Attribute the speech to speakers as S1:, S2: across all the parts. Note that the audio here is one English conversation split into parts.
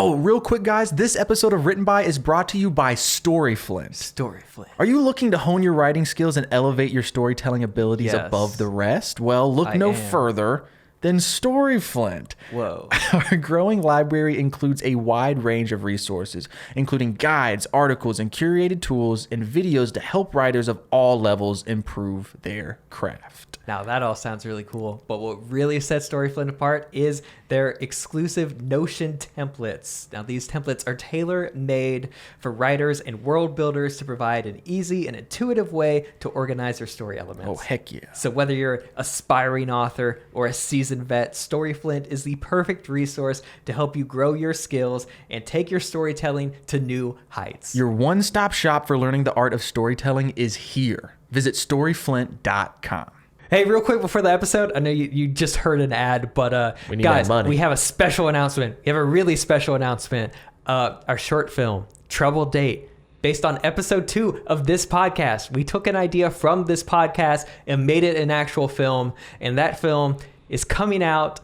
S1: Oh, real quick, guys, this episode of Written By is brought to you by StoryFlint.
S2: StoryFlint.
S1: Are you looking to hone your writing skills and elevate your storytelling abilities
S2: Yes.
S1: above the rest? Well, look no further than StoryFlint.
S2: Whoa.
S1: Our growing library includes a wide range of resources, including guides, articles, and curated tools and videos to help writers of all levels improve their craft.
S2: Now that all sounds really cool, but what really sets StoryFlint apart is their exclusive Notion templates. Now these templates are tailor-made for writers and world builders to provide an easy and intuitive way to organize their story elements.
S1: Oh, heck yeah.
S2: So whether you're an aspiring author or a seasoned vet, StoryFlint is the perfect resource to help you grow your skills and take your storytelling to new heights.
S1: Your one-stop shop for learning the art of storytelling is here. Visit storyflint.com.
S2: Hey, real quick before the episode, I know you just heard an ad, but
S1: we need
S2: guys,
S1: that money.
S2: We have a special announcement. We have a really special announcement. Our short film, Trouble Date, based on episode 2 of this podcast. We took an idea from this podcast and made it an actual film, and that film is coming out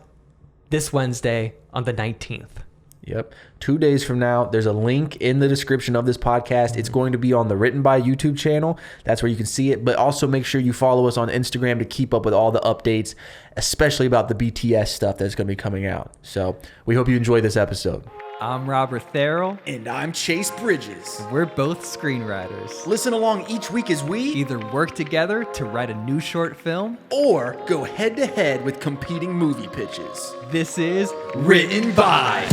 S2: this Wednesday on the 19th.
S1: Yep. 2 days from now, there's a link in the description of this podcast. It's going to be on the Written By YouTube channel. That's where you can see it. But also make sure you follow us on Instagram to keep up with all the updates, especially about the BTS stuff that's going to be coming out. So we hope you enjoy this episode.
S2: I'm Robert Therrell.
S1: And I'm Chase Bridges.
S2: We're both screenwriters.
S1: Listen along each week as we
S2: Either work together to write a new short film,
S1: or go head to head with competing movie pitches.
S2: this is
S1: Written By.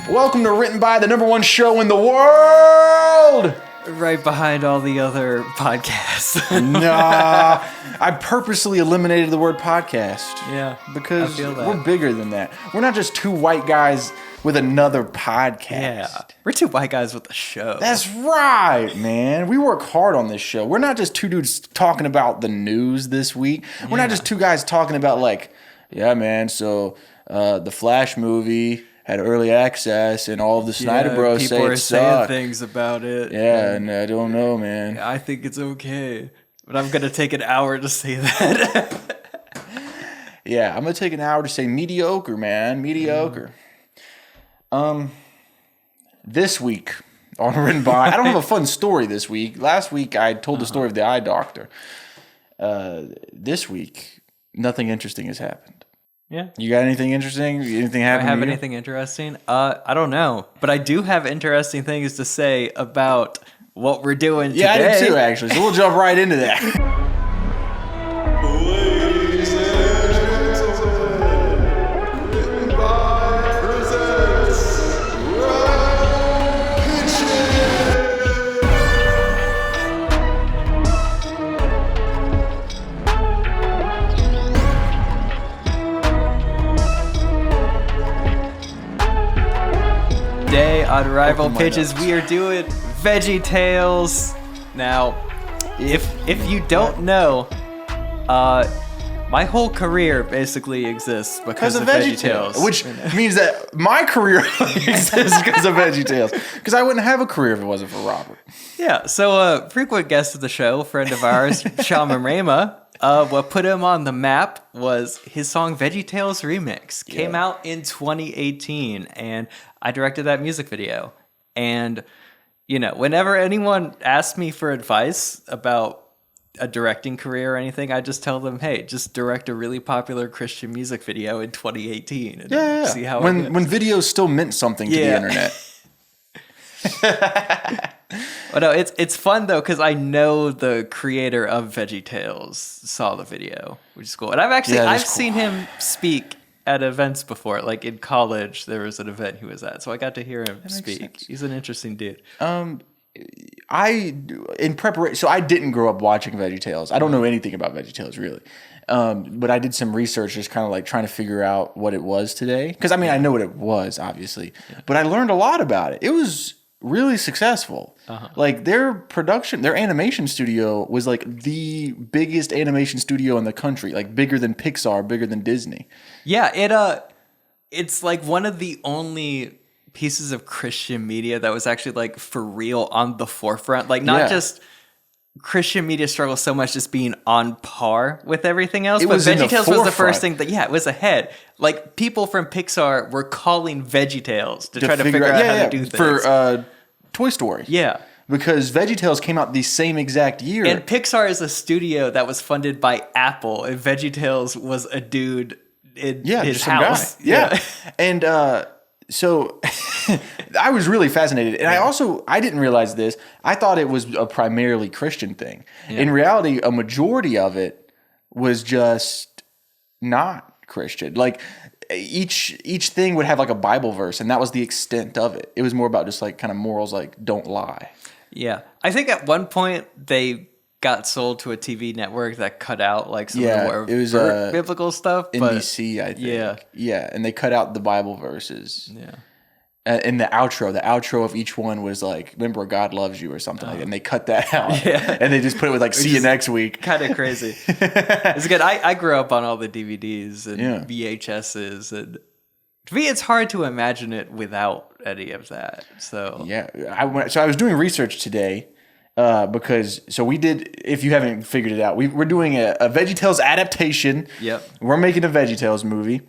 S1: Welcome to Written By, the #1 show in the world.
S2: right behind all the other podcasts.
S1: Nah, I purposely eliminated the word podcast.
S2: Yeah,
S1: because
S2: I feel that.
S1: we're bigger than that. We're not just two white guys with another podcast.
S2: Yeah, we're two white guys with a show.
S1: That's right, man. We work hard on this show. We're not just two dudes talking about the news this week. We're not just two guys talking about like, yeah, man, so the Flash movie had early access, and all of the Snyder Bros say
S3: people
S1: it
S3: are saying
S1: sucked.
S3: things about it.
S1: Yeah, and I don't know, man.
S3: I think it's okay, but I'm gonna take an hour to say that.
S1: Yeah, I'm gonna take an hour to say mediocre, man. Mediocre. This week on Written By, I don't have a fun story this week. Last week I told the story of the eye doctor. This week, nothing interesting has happened.
S3: Yeah.
S1: You got anything interesting? Anything
S3: Do I
S1: happen?
S3: have
S1: to you?
S3: anything interesting? I don't know, but I do have interesting things to say about what we're doing today.
S1: Yeah, I did too, actually. So we'll jump right into that.
S4: Ladies and gentlemen, Written By presents
S3: Today on Rival
S1: Open my
S3: Pitches,
S1: notes.
S3: we are doing Veggie Tales. Now, if you don't know, my whole career basically exists because of Veggie Tales.
S1: Which means that my career exists because of Veggie Tales. Because I wouldn't have a career if it wasn't for Robert.
S3: Yeah, so frequent guest of the show, friend of ours, Shama Rama, what put him on the map was his song Veggie Tales Remix. Came out in 2018, and I directed that music video. And, you know, whenever anyone asks me for advice about a directing career or anything, I just tell them, hey, just direct a really popular Christian music video in 2018 and see how it goes.
S1: when videos still meant something to the internet.
S3: But no, it's fun though because I know the creator of Veggie Tales saw the video, which is cool. And I've seen him speak at events before. Like in college, there was an event he was at, so I got to hear him speak.
S1: sense.
S3: He's an interesting dude.
S1: I didn't grow up watching Veggie Tales. I don't know anything about Veggie Tales really. But I did some research just kind of like trying to figure out what it was today. Because I mean, I know what it was, obviously. But I learned a lot about it. It was really successful. Like their animation studio was like the biggest animation studio in the country. Like bigger than Pixar, bigger than Disney.
S3: Yeah, it's like one of the only pieces of Christian media that was actually like for real on the forefront. Like not just Christian media struggles so much just being on par with everything else, but VeggieTales was the first thing that, it was ahead. Like people from Pixar were calling VeggieTales to try to figure out how to do things.
S1: For Toy Story.
S3: Yeah.
S1: Because VeggieTales came out the same exact year.
S3: And Pixar is a studio that was funded by Apple, and VeggieTales was a dude in his house.
S1: Guy. Yeah. And so I was really fascinated. And I didn't realize this. I thought it was a primarily Christian thing. Yeah. In reality, a majority of it was just not Christian. Like each thing would have like a Bible verse, and that was the extent of it. It was more about just like kind of morals, like don't lie.
S3: Yeah. I think at one point they got sold to a TV network that cut out like some of the more biblical stuff.
S1: NBC, I think. Yeah. And they cut out the Bible verses. Yeah. In the outro of each one was like, remember God loves you or something like that. And they cut that out. Yeah. And they just put it with like, see you next week.
S3: Kind of crazy. It's good. I grew up on all the DVDs and VHSs. And to me, it's hard to imagine it without any of that. So
S1: yeah. I was doing research today. Because we did, if you haven't figured it out, we're doing a VeggieTales adaptation.
S3: Yep.
S1: We're making a VeggieTales movie.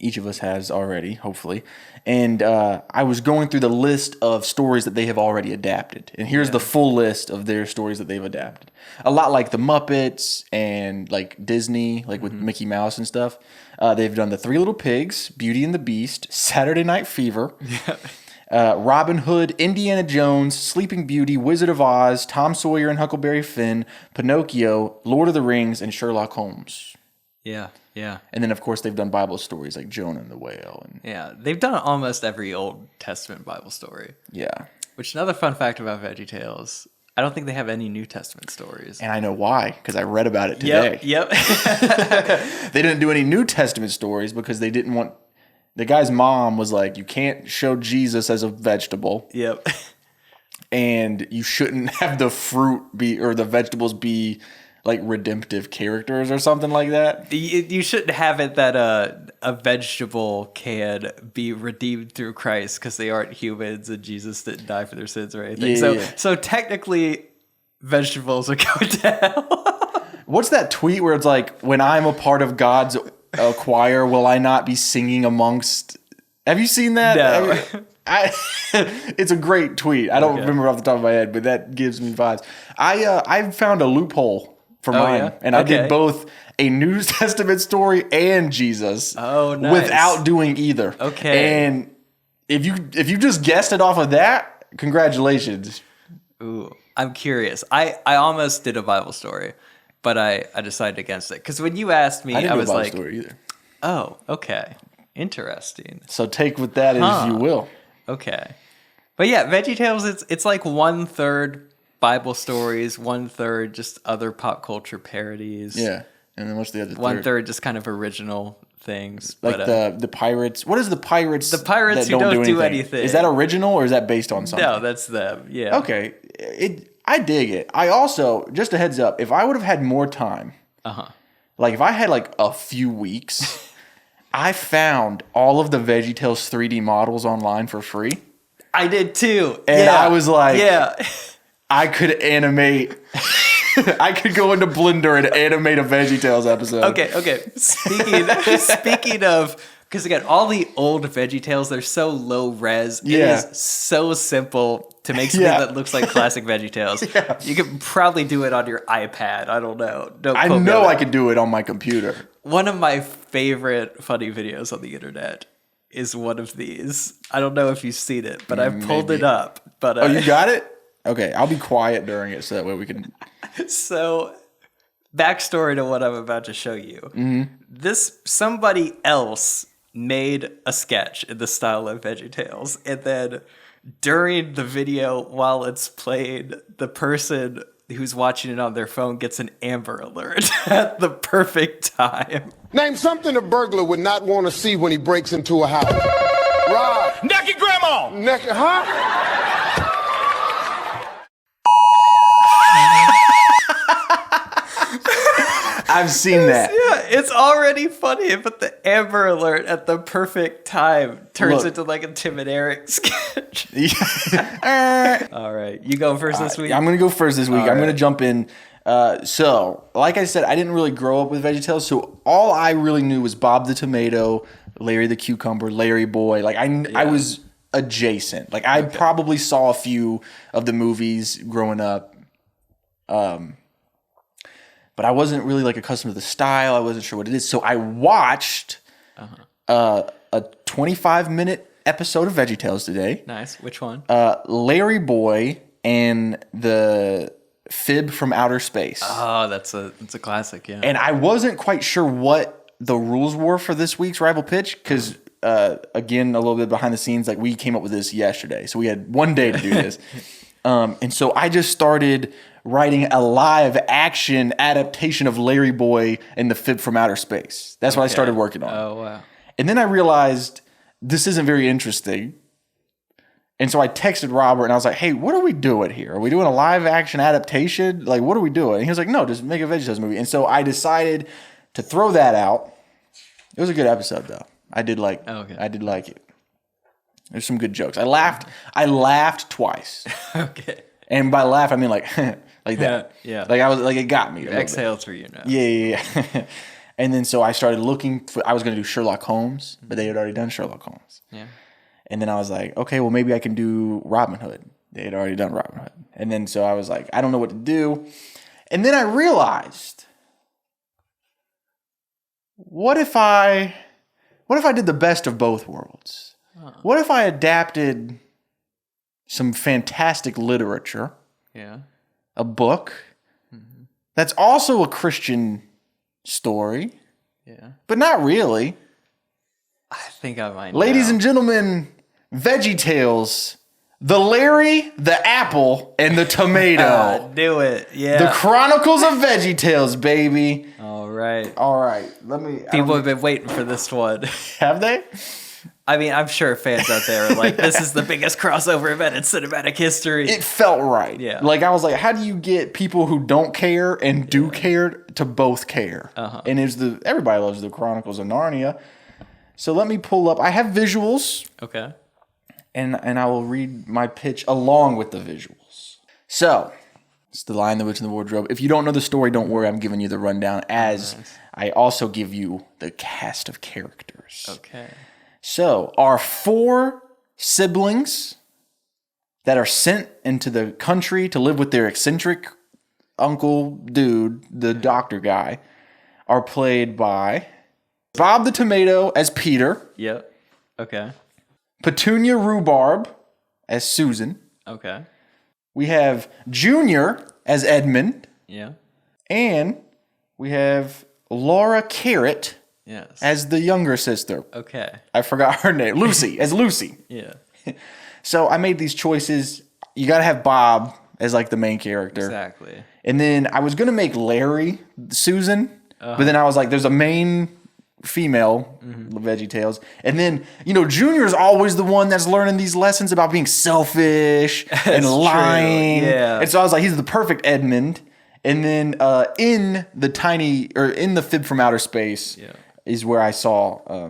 S1: Each of us has already, hopefully. And I was going through the list of stories that they have already adapted. And here's the full list of their stories that they've adapted. A lot like the Muppets and like Disney, like with Mickey Mouse and stuff. They've done the Three Little Pigs, Beauty and the Beast, Saturday Night Fever. Yeah. Robin Hood, Indiana Jones, Sleeping Beauty, Wizard of Oz, Tom Sawyer and Huckleberry Finn, Pinocchio, Lord of the Rings, and Sherlock Holmes.
S3: Yeah, yeah.
S1: And then, of course, they've done Bible stories like Jonah and the Whale.
S3: Yeah, they've done almost every Old Testament Bible story.
S1: Yeah. Which,
S3: another fun fact about VeggieTales, I don't think they have any New Testament stories.
S1: And I know why, because I read about it today.
S3: Yep.
S1: They didn't do any New Testament stories because they didn't want... The guy's mom was like, you can't show Jesus as a vegetable.
S3: Yep.
S1: And you shouldn't have the fruit be, or the vegetables be like redemptive characters or something like that.
S3: You shouldn't have it that a vegetable can be redeemed through Christ because they aren't humans and Jesus didn't die for their sins or anything. So technically, vegetables are going to hell.
S1: What's that tweet where it's like, when I'm a part of God's choir, will I not be singing amongst... Have you seen that?
S3: No.
S1: It's a great tweet. I don't remember off the top of my head, but that gives me vibes. I found a loophole for mine, and I did both a New Testament story and Jesus.
S3: Oh, nice.
S1: Without doing either.
S3: Okay.
S1: And if you just guessed it off of that, congratulations.
S3: Ooh, I'm curious. I almost did a Bible story, but I decided against it because when you asked me, I was like,
S1: story either.
S3: Oh, okay, interesting.
S1: So take with that as you will.
S3: Okay, but yeah, VeggieTales. It's like 1/3 Bible stories, 1/3 just other pop culture parodies.
S1: Yeah, and then what's the other
S3: 1/3 just kind of original things,
S1: like the pirates. What is the pirates?
S3: The pirates who don't do anything.
S1: Is that original or is that based on something?
S3: No, that's them. Yeah.
S1: Okay, I dig it. I also, just a heads up, if I would have had more time, like if I had like a few weeks, I found all of the VeggieTales 3D models online for free.
S3: I did too.
S1: And I was like, I could animate. I could go into Blender and animate a VeggieTales episode.
S3: Okay. Speaking of, because again, all the old VeggieTales, they're so low res. It is so simple to make something that looks like classic VeggieTales. Yeah. You could probably do it on your iPad. I don't know.
S1: I know I could do it on my computer.
S3: One of my favorite funny videos on the internet is one of these. I don't know if you've seen it, but I've pulled it up. But
S1: you got it? Okay, I'll be quiet during it so that way we can...
S3: So, backstory to what I'm about to show you. Somebody else made a sketch in the style of VeggieTales, and then during the video, while it's played, the person who's watching it on their phone gets an Amber Alert at the perfect time.
S5: Name something a burglar would not want to see when he breaks into a house. Right.
S4: Naked grandma!
S5: Naked, huh?
S1: I've seen that.
S3: Yeah, it's already funny, but the Amber Alert at the perfect time turns
S1: Look.
S3: into like a Tim and Eric sketch.
S1: Yeah.
S3: All right, you go first this week.
S1: I'm going to go first this week.
S3: All
S1: I'm going
S3: right.
S1: to jump in. So, like I said, I didn't really grow up with VeggieTales, so all I really knew was Bob the Tomato, Larry the Cucumber, Larry Boy. Like I was adjacent. Like I probably saw a few of the movies growing up, but I wasn't really like accustomed to the style. I wasn't sure what it is, so I watched a 25-minute episode of VeggieTales today.
S3: Nice. Which one?
S1: Larry Boy and the Fib from Outer Space.
S3: Oh, that's a classic. Yeah.
S1: And I wasn't quite sure what the rules were for this week's Rival Pitch because, again, a little bit behind the scenes, like we came up with this yesterday. So we had one day to do this. And so I just started writing a live action adaptation of Larry Boy and the Fib from Outer Space. That's what I started working on.
S3: Oh, wow.
S1: And then I realized this isn't very interesting. And so I texted Robert and I was like, hey, what are we doing here? Are we doing a live action adaptation? Like, what are we doing? And he was like, no, just make a VeggieTales movie. And so I decided to throw that out. It was a good episode though. I did like it. There's some good jokes. I laughed twice.
S3: Okay.
S1: And by laugh, I mean like like that.
S3: Yeah.
S1: Like I was like, it got me. a little bit.
S3: Exhale through your nose.
S1: Yeah. And then so I started looking for, I was going to do Sherlock Holmes, but they had already done Sherlock Holmes.
S3: Yeah.
S1: And then I was like, okay, well, maybe I can do Robin Hood. They had already done Robin Hood. And then so I was like, I don't know what to do. And then I realized, what if I did the best of both worlds? What if I adapted some fantastic literature, a book that's also a Christian story, but not really.
S3: I think I might.
S1: Ladies and gentlemen, Veggie Tales, the Larry, the apple, and the tomato.
S3: Do it. Yeah.
S1: The Chronicles of Veggie Tales, baby.
S3: All right.
S1: All right, let me.
S3: People have been waiting for this one.
S1: Have they?
S3: I mean, I'm sure fans out there are like, this is the biggest crossover event in cinematic history.
S1: It felt right.
S3: Yeah.
S1: Like I was like, how do you get people who don't care and do care to both care? And everybody loves the Chronicles of Narnia. So let me pull up. I have visuals.
S3: Okay.
S1: And I will read my pitch along with the visuals. So, it's The Lion, the Witch, and the Wardrobe. If you don't know the story, don't worry. I'm giving you the rundown as I also give you the cast of characters.
S3: Okay.
S1: So, our 4 siblings that are sent into the country to live with their eccentric uncle dude, the doctor guy, are played by Bob the Tomato as Peter.
S3: Yep. Okay.
S1: Petunia Rhubarb as Susan.
S3: Okay.
S1: We have Junior as Edmund.
S3: Yeah.
S1: And we have Laura Carrot
S3: Yes.
S1: as the younger sister.
S3: Okay.
S1: I forgot her name. Lucy, as Lucy.
S3: Yeah.
S1: So I made these choices. You got to have Bob as like the main character.
S3: Exactly.
S1: And then I was going to make Larry Susan. But then I was like, there's a main female Veggie Tales, and then Junior's always the one that's learning these lessons about being selfish and lying.
S3: Yeah.
S1: And so I was like, he's the perfect Edmund. And then in the Fib from Outer Space is where I saw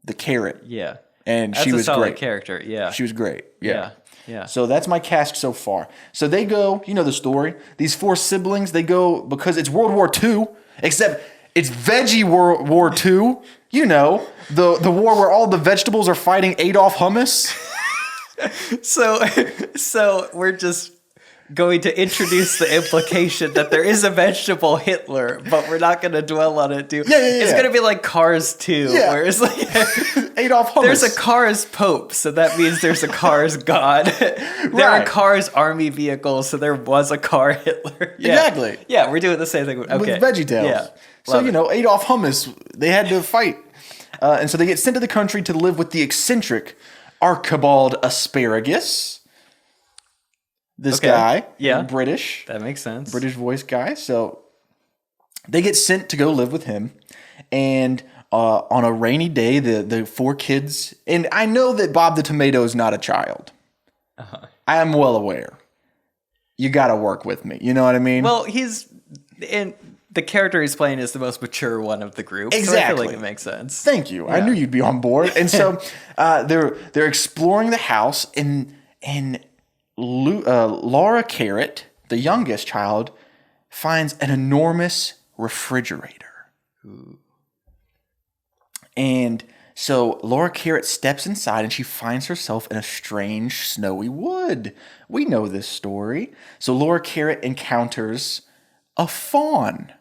S1: the Carrot.
S3: Yeah.
S1: And
S3: That's
S1: she
S3: a
S1: was
S3: solid
S1: great.
S3: character. Yeah.
S1: She was great. Yeah.
S3: Yeah.
S1: So that's my cast so far. So they go, you know the story. These 4 siblings, they go because it's World War II, except it's Veggie World War II. You know, the war where all the vegetables are fighting Adolf Hummus.
S3: So we're just going to introduce the implication that there is a vegetable Hitler, but we're not going to dwell on it, dude.
S1: Yeah.
S3: It's going to be like Cars 2, where it's like
S1: Adolf Hummus.
S3: there's a Cars Pope, so that means there's a Cars God. There are Cars Army vehicles, so there was a car Hitler. Yeah.
S1: Exactly.
S3: Yeah, we're doing the same thing. Okay.
S1: With Veggie Tales.
S3: Yeah.
S1: So, Adolf Hummus, they had to fight. And so they get sent to the country to live with the eccentric Archibald Asparagus. This guy.
S3: Yeah.
S1: British.
S3: That makes sense.
S1: British voice guy. So they get sent to go live with him. And on a rainy day, the 4 kids, and I know that Bob the Tomato is not a child. I am well aware. You got to work with me. You know what I mean?
S3: Well, the character he's playing is the most mature one of the group. So I
S1: Exactly.
S3: feel like it makes sense.
S1: Thank you. I knew you'd be on board. And so they're exploring the house, and Laura Carrot, the youngest child, finds an enormous refrigerator. Ooh. And so Laura Carrot steps inside, and she finds herself in a strange snowy wood. We know this story. So Laura Carrot encounters a fawn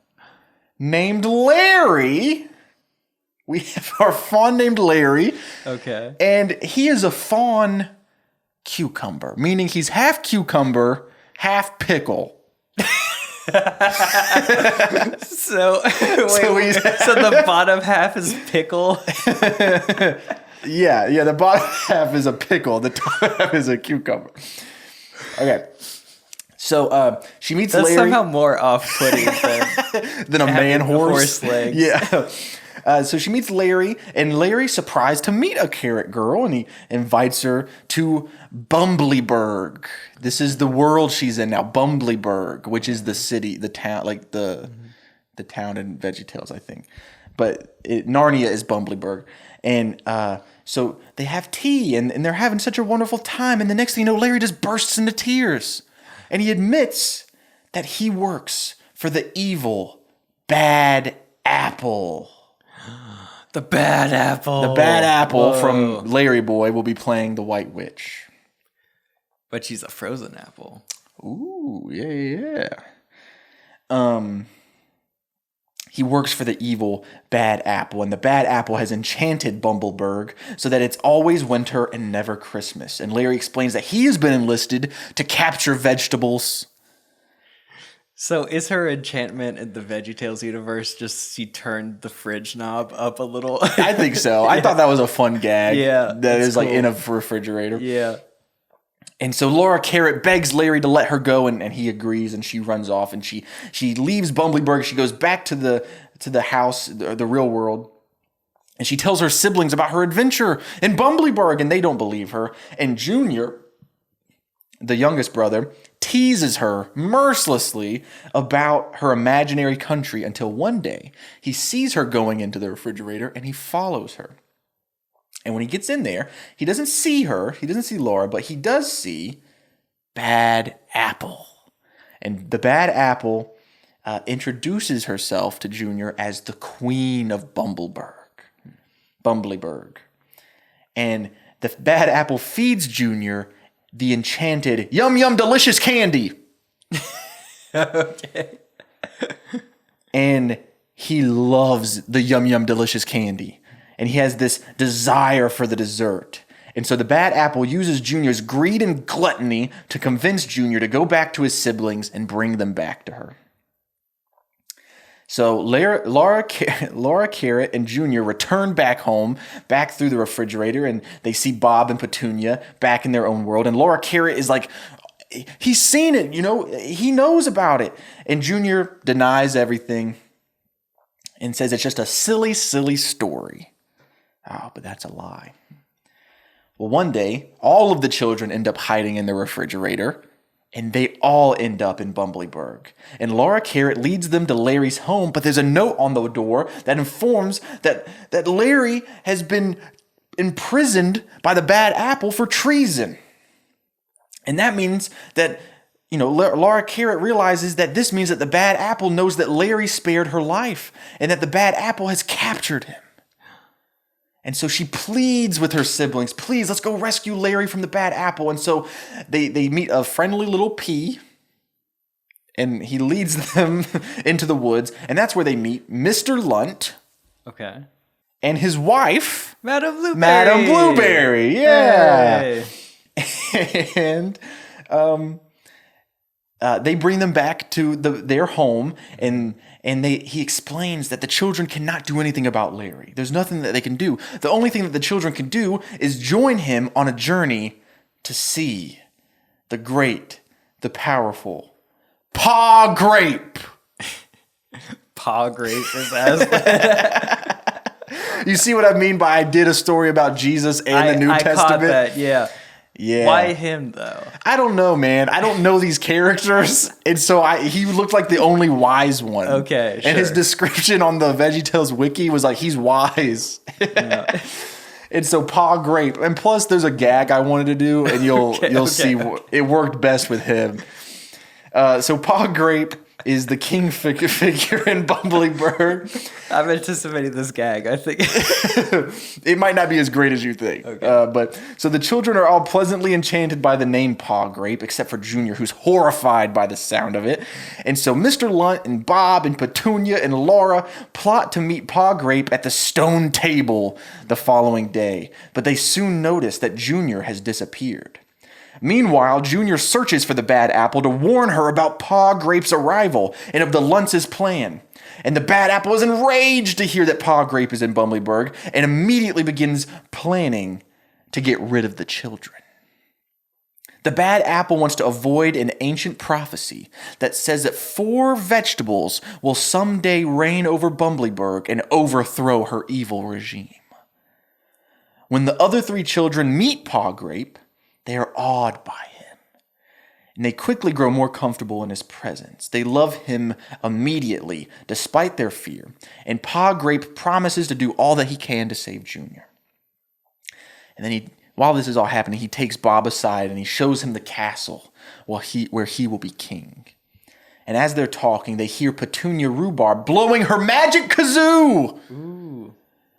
S1: named Larry. We have our fawn named Larry.
S3: Okay.
S1: And he is a fawn cucumber, meaning he's half cucumber, half pickle.
S3: So the bottom half is pickle.
S1: Yeah, the bottom half is a pickle, the top half is a cucumber. Okay. So she meets
S3: That's
S1: Larry.
S3: somehow more off-putting
S1: than a man horse.
S3: legs.
S1: Yeah. So she meets Larry, and Larry's surprised to meet a carrot girl, and he invites her to Bumblyburg. This is the world she's in now, Bumblyburg, which is the city, the town, like the town in VeggieTales, I think. But Narnia is Bumblyburg. And so they have tea, and they're having such a wonderful time. And the next thing you know, Larry just bursts into tears. And he admits that he works for the evil, bad apple.
S3: The bad apple.
S1: The bad apple from Larry Boy will be playing the White Witch.
S3: But she's a frozen apple.
S1: Ooh, yeah. He works for the evil bad apple, and the bad apple has enchanted Bumbleburg so that it's always winter and never Christmas. And Larry explains that he has been enlisted to capture vegetables.
S3: So is her enchantment in the VeggieTales universe just she turned the fridge knob up a little?
S1: I think so. I thought that was a fun gag.
S3: Yeah,
S1: that is like
S3: cool.
S1: in a refrigerator.
S3: Yeah.
S1: And so Laura Carrot begs Larry to let her go, and he agrees, and she runs off, and she leaves Bumblyburg. She goes back to the house, the real world, and she tells her siblings about her adventure in Bumblyburg, and they don't believe her. And Junior, the youngest brother, teases her mercilessly about her imaginary country until one day he sees her going into the refrigerator, and he follows her. And when he gets in there, he doesn't see her, he doesn't see Laura, but he does see Bad Apple. And the Bad Apple introduces herself to Junior as the Queen of Bumblyburg. And the Bad Apple feeds Junior the enchanted yum yum delicious candy.
S3: Okay.
S1: And he loves the yum yum delicious candy. And he has this desire for the dessert. And so the bad apple uses Junior's greed and gluttony to convince Junior to go back to his siblings and bring them back to her. So Laura Carrot and Junior return back home, back through the refrigerator, and they see Bob and Petunia back in their own world. And Laura Carrot is like, he's seen it, he knows about it. And Junior denies everything and says it's just a silly, silly story. Oh, but that's a lie. Well, one day, all of the children end up hiding in the refrigerator, and they all end up in Bumblyburg. And Laura Carrot leads them to Larry's home, but there's a note on the door that informs that Larry has been imprisoned by the bad apple for treason. And that means that, Laura Carrot realizes that this means that the bad apple knows that Larry spared her life, and that the bad apple has captured him. And so she pleads with her siblings, please, let's go rescue Larry from the bad apple. And so they meet a friendly little pea, and he leads them into the woods. And that's where they meet Mr. Lunt.
S3: Okay.
S1: And his wife,
S3: Madam Blueberry.
S1: Madam Blueberry, yeah.
S3: Hey.
S1: And they bring them back to their home, and he explains that the children cannot do anything about Larry. There's nothing that they can do. The only thing that the children can do is join him on a journey to see the great, the powerful Pa Grape.
S3: Pa Grape is as
S1: You see what I mean by I did a story about Jesus and the New Testament?
S3: I caught that, yeah.
S1: Yeah.
S3: Why him though?
S1: I don't know, man. I don't know these characters, and so he looked like the only wise one.
S3: Okay,
S1: And his
S3: sure.
S1: description on the VeggieTales wiki was like, he's wise. And so Pa Grape, and plus there's a gag I wanted to do, and you'll see it worked best with him. So Pa Grape is the king figure in Bumbleberg.
S3: I'm anticipating this gag. I think
S1: It might not be as great as you think.
S3: Okay.
S1: But so the children are all pleasantly enchanted by the name Pa Grape, except for Junior, who's horrified by the sound of it. And so Mr. Lunt and Bob and Petunia and Laura plot to meet Pa Grape at the stone table the following day. But they soon notice that Junior has disappeared. Meanwhile, Junior searches for the bad apple to warn her about Pa Grape's arrival and of the Luntz's plan. And the bad apple is enraged to hear that Pa Grape is in Bumbleberg and immediately begins planning to get rid of the children. The bad apple wants to avoid an ancient prophecy that says that 4 vegetables will someday reign over Bumbleberg and overthrow her evil regime. When the other 3 children meet Pa Grape, they are awed by him, and they quickly grow more comfortable in his presence. They love him immediately, despite their fear, and Pa Grape promises to do all that he can to save Junior. And then while this is all happening, he takes Bob aside and he shows him the castle where he will be king. And as they're talking, they hear Petunia Rhubarb blowing her magic kazoo,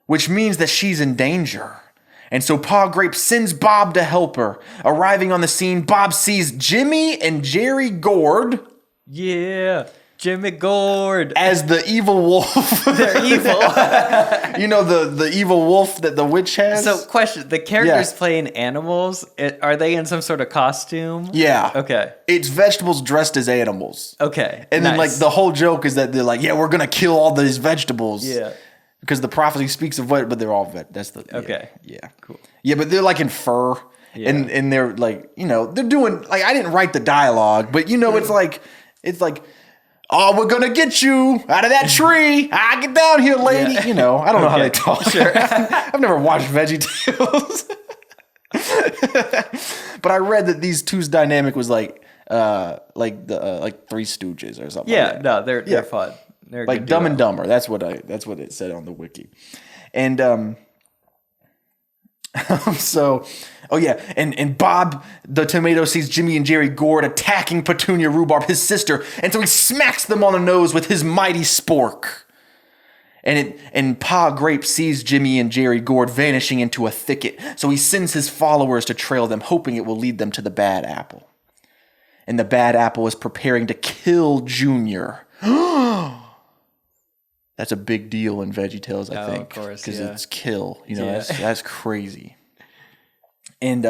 S1: which means that she's in danger. And so Pa Grape sends Bob to help her. Arriving on the scene, Bob sees Jimmy and Jerry Gord.
S3: yeah, Jimmy Gord.
S1: As the evil wolf.
S3: They're evil.
S1: You know, the evil wolf that the witch has?
S3: So, question: the characters
S1: Yeah.
S3: playing animals, are they in some sort of costume?
S1: Yeah.
S3: Okay.
S1: It's vegetables dressed as animals.
S3: Okay.
S1: And then, like,
S3: nice.
S1: the whole joke is that they're like, yeah, we're going to kill all these vegetables.
S3: Yeah.
S1: Because the prophecy speaks of what, but they're all that's the
S3: Okay.
S1: Yeah.
S3: Cool.
S1: Yeah, but they're like in fur,
S3: Yeah.
S1: and they're like, you know, they're doing like, I didn't write the dialogue, but you know, it's like, oh, we're gonna get you out of that tree. Get down here, lady.
S3: Yeah.
S1: You know, I don't know how they
S3: Okay,
S1: talk.
S3: sure.
S1: I've never watched VeggieTales, but I read that these two's dynamic was like Three Stooges or something.
S3: Yeah.
S1: like that.
S3: No, they're fun. They're a
S1: Like
S3: good
S1: Dumb
S3: duo.
S1: and Dumber. That's what it said on the wiki. And and Bob the tomato sees Jimmy and Jerry Gord attacking Petunia Rhubarb, his sister, and so he smacks them on the nose with his mighty spork. And Pa Grape sees Jimmy and Jerry Gord vanishing into a thicket, so he sends his followers to trail them, hoping it will lead them to the bad apple. And the bad apple is preparing to kill Junior. That's a big deal in VeggieTales, I think,
S3: of course,
S1: because
S3: yeah.
S1: it's kill. You know,
S3: Yeah.
S1: that's crazy. And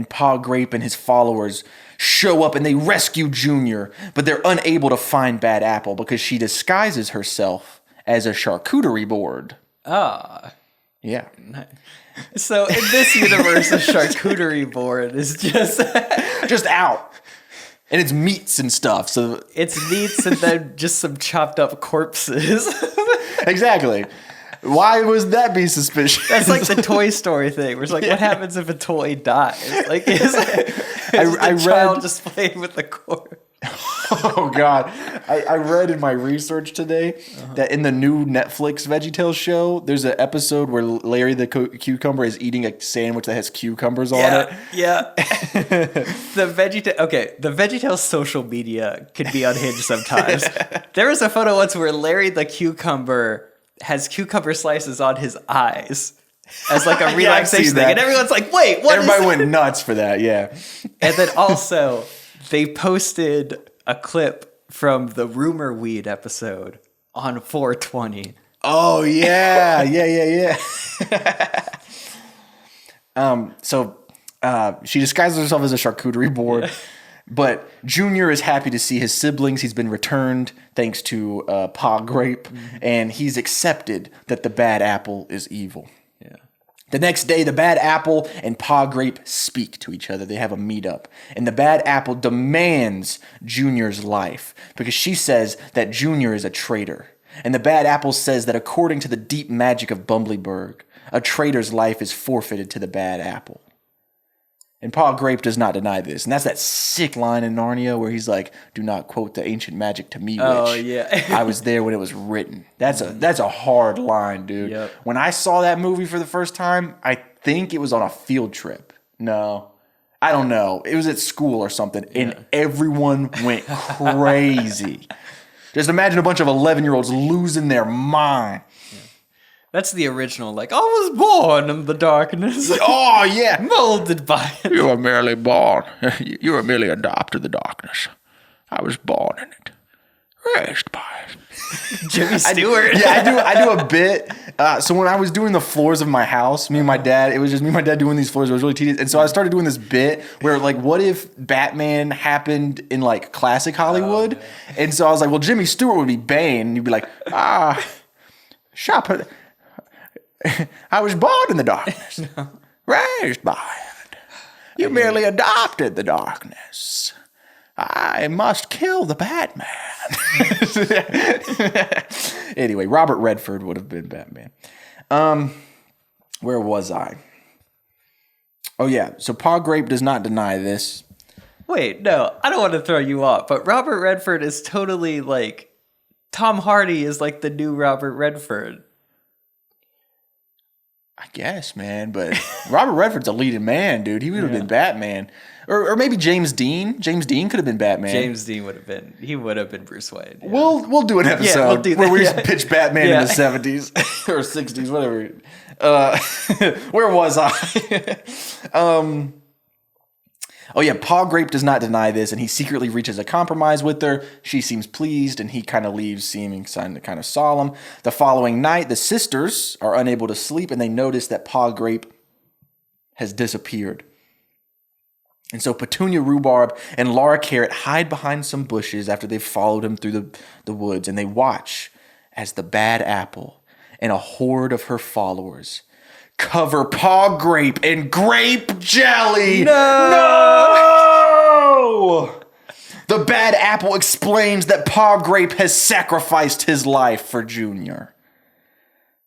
S1: Pa Grape and his followers show up and they rescue Junior, but they're unable to find Bad Apple because she disguises herself as a charcuterie board.
S3: Ah.
S1: Yeah,
S3: So in this universe, a charcuterie board is just
S1: just out, and it's meats and stuff. So
S3: it's meats and then just some chopped up corpses.
S1: exactly. Why would that be suspicious?
S3: That's like the Toy Story thing, where it's like, what happens if a toy dies? Like, is
S1: I
S3: the child
S1: read-
S3: just playing with the corpse?
S1: Oh God! I read in my research today that in the new Netflix VeggieTales show, there's an episode where Larry the cucumber is eating a sandwich that has cucumbers on it.
S3: Yeah. The VeggieTales social media could be unhinged sometimes. There was a photo once where Larry the cucumber has cucumber slices on his eyes as like a
S1: Yeah, I've
S3: relaxation
S1: seen
S3: thing,
S1: that.
S3: and everyone's like, "Wait, what?"
S1: Everybody
S3: is
S1: went nuts for that. Yeah.
S3: And then also, they posted a clip from the Rumor Weed episode on 420.
S1: Oh yeah, yeah. She disguises herself as a charcuterie board, but Junior is happy to see his siblings. He's been returned thanks to Pa Grape, and he's accepted that the bad apple is evil.
S3: Yeah.
S1: The next day, the bad apple and Pa Grape speak to each other. They have a meetup, and the bad apple demands Junior's life because she says that Junior is a traitor. And the bad apple says that according to the deep magic of Bumbleberg, a traitor's life is forfeited to the bad apple. And Paul Grape does not deny this. And that's that sick line in Narnia where he's like, do not quote the ancient magic to me, witch.
S3: Oh, yeah.
S1: I was there when it was written. That's a hard line, dude.
S3: Yep.
S1: When I saw that movie for the first time, I think it was on a field trip. No, I don't know. It was at school or something. And everyone went crazy. Just imagine a bunch of 11-year-olds losing their mind.
S3: That's the original, like, I was born in the darkness.
S1: Oh, yeah.
S3: Molded by it.
S1: You were merely born. You were merely adopted the darkness. I was born in it. Raised by it.
S3: Jimmy Stewart.
S1: I do a bit. So when I was doing the floors of my house, me and my dad, it was just me and my dad doing these floors. It was really tedious. And so I started doing this bit where, like, what if Batman happened in, like, classic Hollywood? Oh, and so I was like, well, Jimmy Stewart would be Bane. And he'd be like, shop. I was born in the darkness, raised by it. You merely adopted the darkness. I must kill the Batman. Anyway, Robert Redford would have been Batman. Where was I? Oh, yeah. So Paul Grape does not deny this.
S3: Wait, no, I don't want to throw you off, but Robert Redford is totally like, Tom Hardy is like the new Robert Redford.
S1: I guess, man, but Robert Redford's a leading man, dude. He would have been Batman. Or maybe James Dean. James Dean could have been Batman.
S3: James Dean would have been Bruce Wayne. Yeah.
S1: We'll do an episode
S3: we'll do that,
S1: where we just pitch Batman in the 70s or 60s, whatever. Where was I? Oh, yeah, Paul Grape does not deny this, and he secretly reaches a compromise with her. She seems pleased, and he kind of leaves, seeming kind of solemn. The following night, the sisters are unable to sleep, and they notice that Paul Grape has disappeared. And so Petunia Rhubarb and Laura Carrot hide behind some bushes after they've followed him through the woods, and they watch as the Bad Apple and a horde of her followers cover Paul Grape in grape jelly. No! The Bad Apple explains that Paul Grape has sacrificed his life for Junior.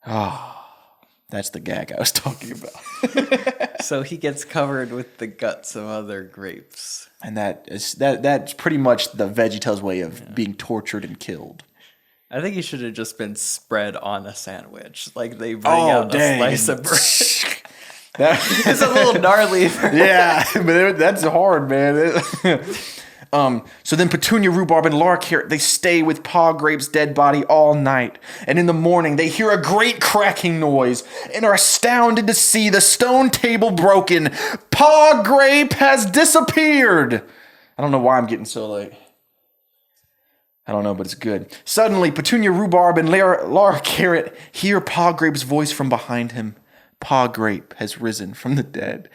S1: That's the gag I was talking about.
S3: So he gets covered with the guts of other grapes.
S1: And that's pretty much the VeggieTales way of being tortured and killed.
S3: I think he should have just been spread on a sandwich. Like they bring out a slice of bread. It's a little gnarly.
S1: Yeah, but that's hard, man. So then Petunia Rhubarb and Laura Carrot, they stay with Paul Grape's dead body all night. And in the morning, they hear a great cracking noise and are astounded to see the stone table broken. Paul Grape has disappeared. I don't know why I'm getting so like... I don't know, but it's good. Suddenly, Petunia Rhubarb and Laura Carrot hear Paul Grape's voice from behind him. Paul Grape has risen from the dead.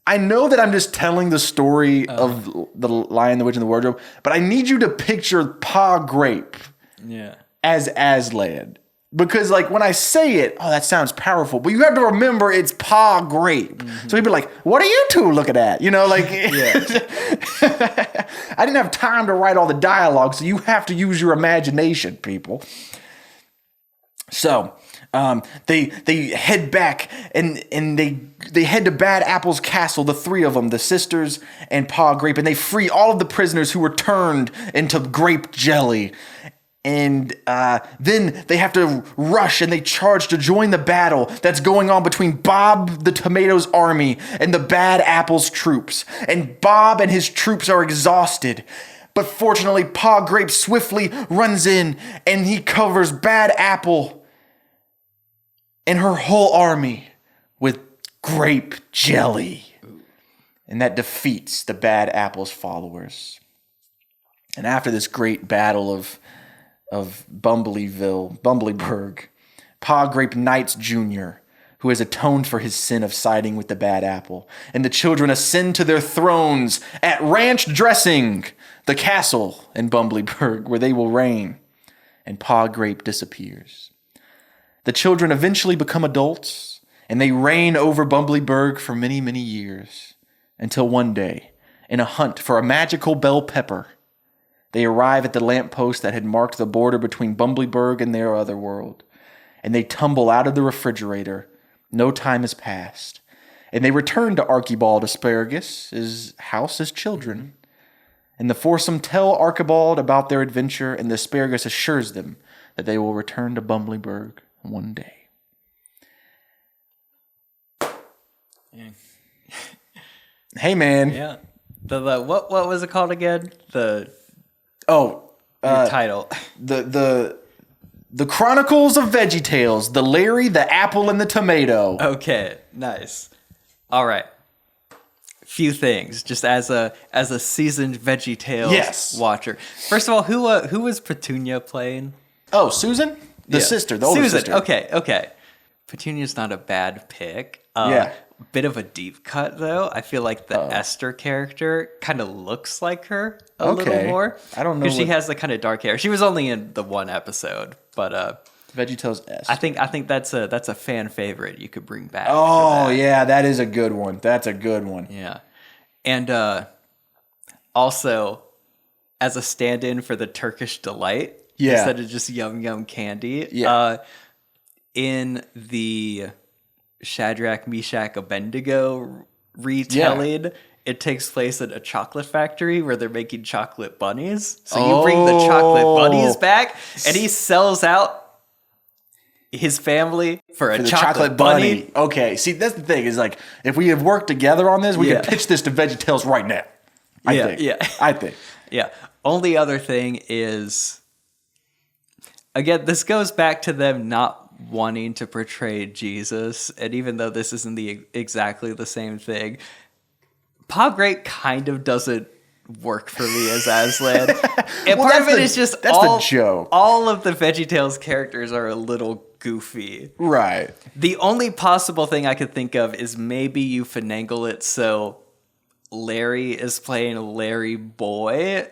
S1: I know that I'm just telling the story of the Lion, the Witch, and the Wardrobe, but I need you to picture Paul Grape as Aslan. Because, like, when I say it, that sounds powerful. But you have to remember it's Paul Grape. Mm-hmm. So he'd be like, what are you two looking at? You know, like, I didn't have time to write all the dialogue, so you have to use your imagination, people. So they head back and they head to Bad Apple's castle, the three of them, the sisters and Paul Grape, and they free all of the prisoners who were turned into grape jelly. And then they have to rush and they charge to join the battle that's going on between Bob the Tomato's army and the Bad Apple's troops. And Bob and his troops are exhausted. But fortunately, Paul Grape swiftly runs in and he covers Bad Apple and her whole army with grape jelly. And that defeats the Bad Apple's followers. And after this great battle of Bumbleberg, Paul Grape knights Junior, who has atoned for his sin of siding with the Bad Apple, and the children ascend to their thrones at Ranch Dressing, the castle in Bumbleberg, where they will reign, and Paul Grape disappears. The children eventually become adults, and they reign over Bumbleberg for many, many years, until one day, in a hunt for a magical bell pepper, they arrive at the lamppost that had marked the border between Bumbleberg and their other world, and they tumble out of the refrigerator. No time has passed, And they return to Archibald Asparagus' house as children. And the foursome tell Archibald about their adventure, and the Asparagus assures them that they will return to Bumblyburg one day. Hey, man.
S3: Yeah. The what was it called again? Your title.
S1: The Chronicles of Veggie Tales, the Larry, the Apple, and the Tomato.
S3: Okay, nice. All right. Few things, just as a seasoned Veggie Tales watcher. First of all, who was Petunia playing?
S1: Oh, Susan? The sister, the older sister.
S3: Okay. Petunia's not a bad pick. Bit of a deep cut, though. I feel like the Esther character kind of looks like her a little more.
S1: I don't know.
S3: Because she has the kind of dark hair. She was only in the one episode, but
S1: VeggieTales Esther.
S3: I think that's a fan favorite you could bring back.
S1: Oh, yeah, that is a good one. That's a good one.
S3: Yeah. And also, as a stand-in for the Turkish Delight, instead of just Yum Candy, in the Shadrach, Meshach, Abednego retelling, it takes place at a chocolate factory where they're making chocolate bunnies. So you bring the chocolate bunnies back, and he sells out his family for a chocolate bunny.
S1: Okay, see, that's the thing, is like, if we have worked together on this, we can pitch this to VeggieTales right now. I think.
S3: Yeah. Only other thing is, again, this goes back to them not wanting to portray Jesus, and even though this isn't exactly the same thing, Pa Great kind of doesn't work for me as Aslan. And part of it is just
S1: the joke.
S3: All of the VeggieTales characters are a little goofy.
S1: Right.
S3: The only possible thing I could think of is maybe you finagle it so Larry is playing Larry Boy,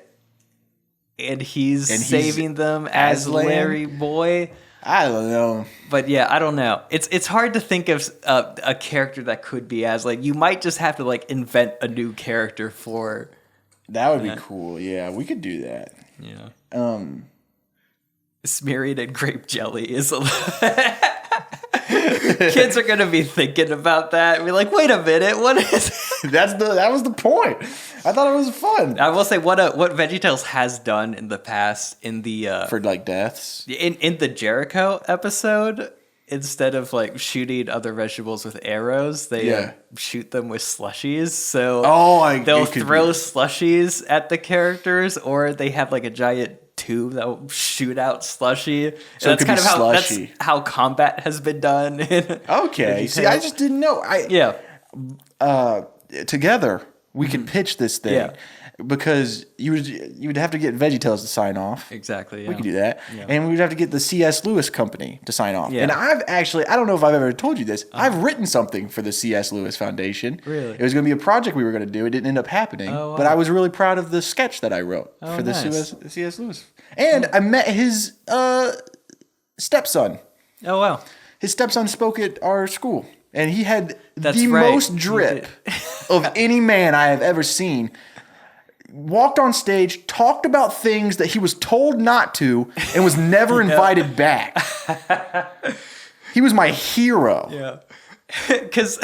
S3: and he's saving them as
S1: Aslan?
S3: Larry Boy.
S1: I don't know.
S3: But yeah, I don't know. It's hard to think of a character that could be Aslan. You might just have to like invent a new character for.
S1: That would be cool. Yeah, we could do that.
S3: Yeah. Smearing in grape jelly is a kids are gonna be thinking about that and be like, wait a minute, what is
S1: that was the point. I thought it was fun.
S3: I will say what VeggieTales has done in the past in the
S1: for like deaths.
S3: In the Jericho episode, instead of like shooting other vegetables with arrows, they shoot them with slushies. So they'll throw slushies at the characters, or they have like a giant tube that will shoot out slushy.
S1: So
S3: that's kind of that's how combat has been done.
S1: Okay, see, I just didn't know. Together we could pitch this thing. Because you would have to get VeggieTales to sign off.
S3: Exactly. Yeah.
S1: We could do that. Yeah. And we would have to get the C.S. Lewis Company to sign off.
S3: Yeah.
S1: And I don't know if I've ever told you this. I've written something for the C.S. Lewis Foundation.
S3: Really?
S1: It was going to be a project we were going to do. It didn't end up happening. Oh, wow. But I was really proud of the sketch that I wrote for the C.S. Lewis. And I met his stepson.
S3: Oh, wow.
S1: His stepson spoke at our school. And he had most drip of any man I have ever seen. Walked on stage, talked about things that he was told not to, and was never invited back. He was my hero.
S3: Yeah. Because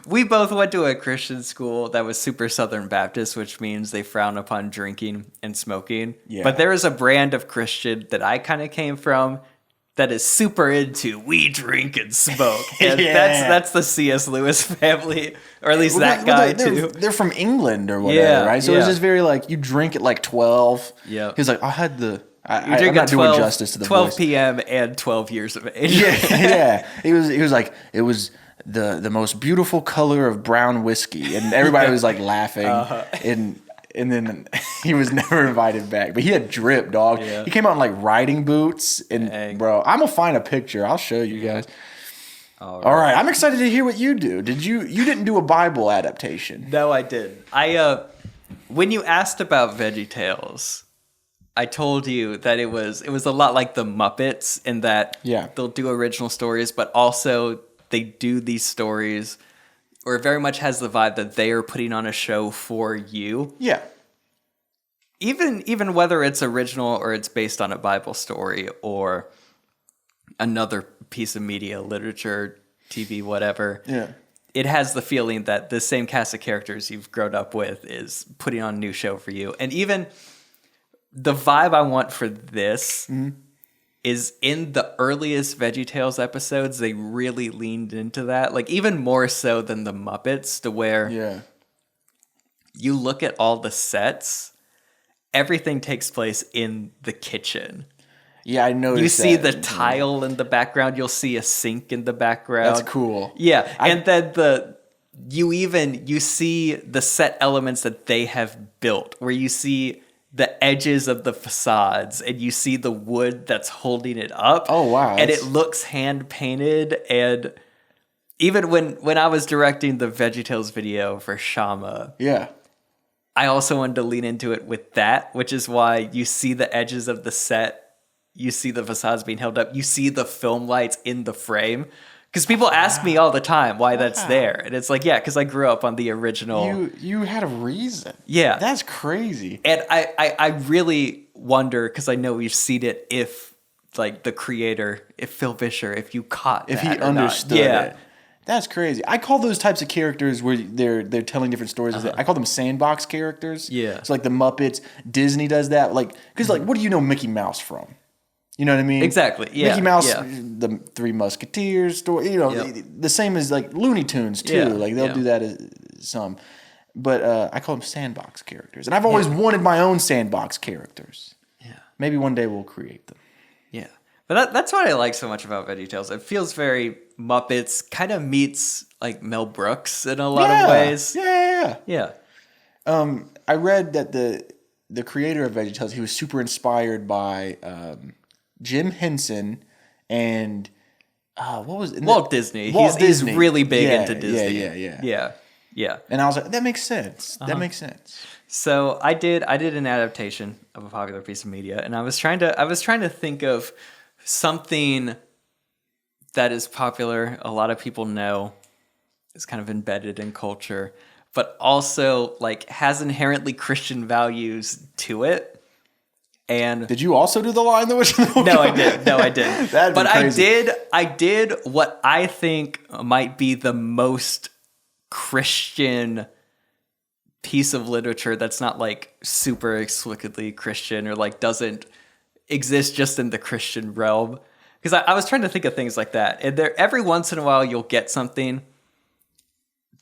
S3: we both went to a Christian school that was super Southern Baptist, which means they frown upon drinking and smoking. Yeah. But there is a brand of Christian that I kind of came from that is super into we drink and smoke. And that's the C.S. Lewis family, or at least that guy too.
S1: They're from England or whatever, right? So it's just very like, you drink at like 12. Yeah. He's like, I had the... I'm not doing justice to the
S3: 12
S1: voice.
S3: p.m. and 12 years of age.
S1: Yeah. He was like, it was the most beautiful color of brown whiskey. And everybody was like laughing. And then he was never invited back. But he had drip, dog. Yeah. He came out in like riding boots. And bro, I'm gonna find a picture. I'll show you guys. All right. I'm excited to hear what you do. You didn't do a Bible adaptation?
S3: No, I did. When you asked about VeggieTales, I told you that it was a lot like the Muppets in that they'll do original stories, but also they do these stories, or it very much has the vibe that they are putting on a show for you. Yeah. Even whether it's original or it's based on a Bible story or another piece of media, literature, TV, whatever. Yeah. it has the feeling that the same cast of characters you've grown up with is putting on a new show for you. And even the vibe I want for this is in the earliest VeggieTales episodes, they really leaned into that. Like even more so than the Muppets, to where you look at all the sets, everything takes place in the kitchen.
S1: Yeah, I noticed
S3: you see
S1: that.
S3: the tile in the background. You'll see a sink in the background.
S1: That's cool.
S3: Yeah, and then you see the set elements that they have built, where you see the edges of the facades, and you see the wood that's holding it up.
S1: Oh wow!
S3: And it looks hand painted. And even when I was directing the VeggieTales video for Shama, I also wanted to lean into it with that, which is why you see the edges of the set. You see the facades being held up. You see the film lights in the frame. Because people ask me all the time why that's there. And it's like, because I grew up on the original.
S1: You had a reason.
S3: Yeah.
S1: That's crazy.
S3: And I really wonder, because I know we've seen it, if like the creator, if Phil Vischer, if you caught
S1: if
S3: that
S1: he
S3: or
S1: understood
S3: not.
S1: it. That's crazy. I call those types of characters where they're telling different stories. I call them sandbox characters.
S3: Yeah.
S1: So like the Muppets, Disney does that. Like, because like, what do you know Mickey Mouse from? You know what I mean?
S3: Exactly. Yeah.
S1: Mickey Mouse, the Three Musketeers story. You know, the same as like Looney Tunes too.
S3: Yeah.
S1: Like they'll do that as some. But I call them sandbox characters, and I've always wanted my own sandbox characters. Yeah. Maybe one day we'll create them.
S3: Yeah. But that's what I like so much about VeggieTales. It feels very Muppets, kind of meets like Mel Brooks in a lot of ways.
S1: Yeah. I read that the creator of VeggieTales, he was super inspired by Jim Henson and what was it?
S3: Walt Disney.
S1: Walt Disney.
S3: He's really big into Disney.
S1: Yeah. And I was like, that makes sense. That makes sense.
S3: So I did an adaptation of a popular piece of media, and I was trying to think of something that is popular, a lot of people know, is kind of embedded in culture, but also like has inherently Christian values to it. And
S1: did you also do the line that was
S3: No, I didn't. But
S1: crazy.
S3: I did what I think might be the most Christian piece of literature that's not like super explicitly Christian or like doesn't exist just in the Christian realm. Because I was trying to think of things like that. And there, every once in a while, you'll get something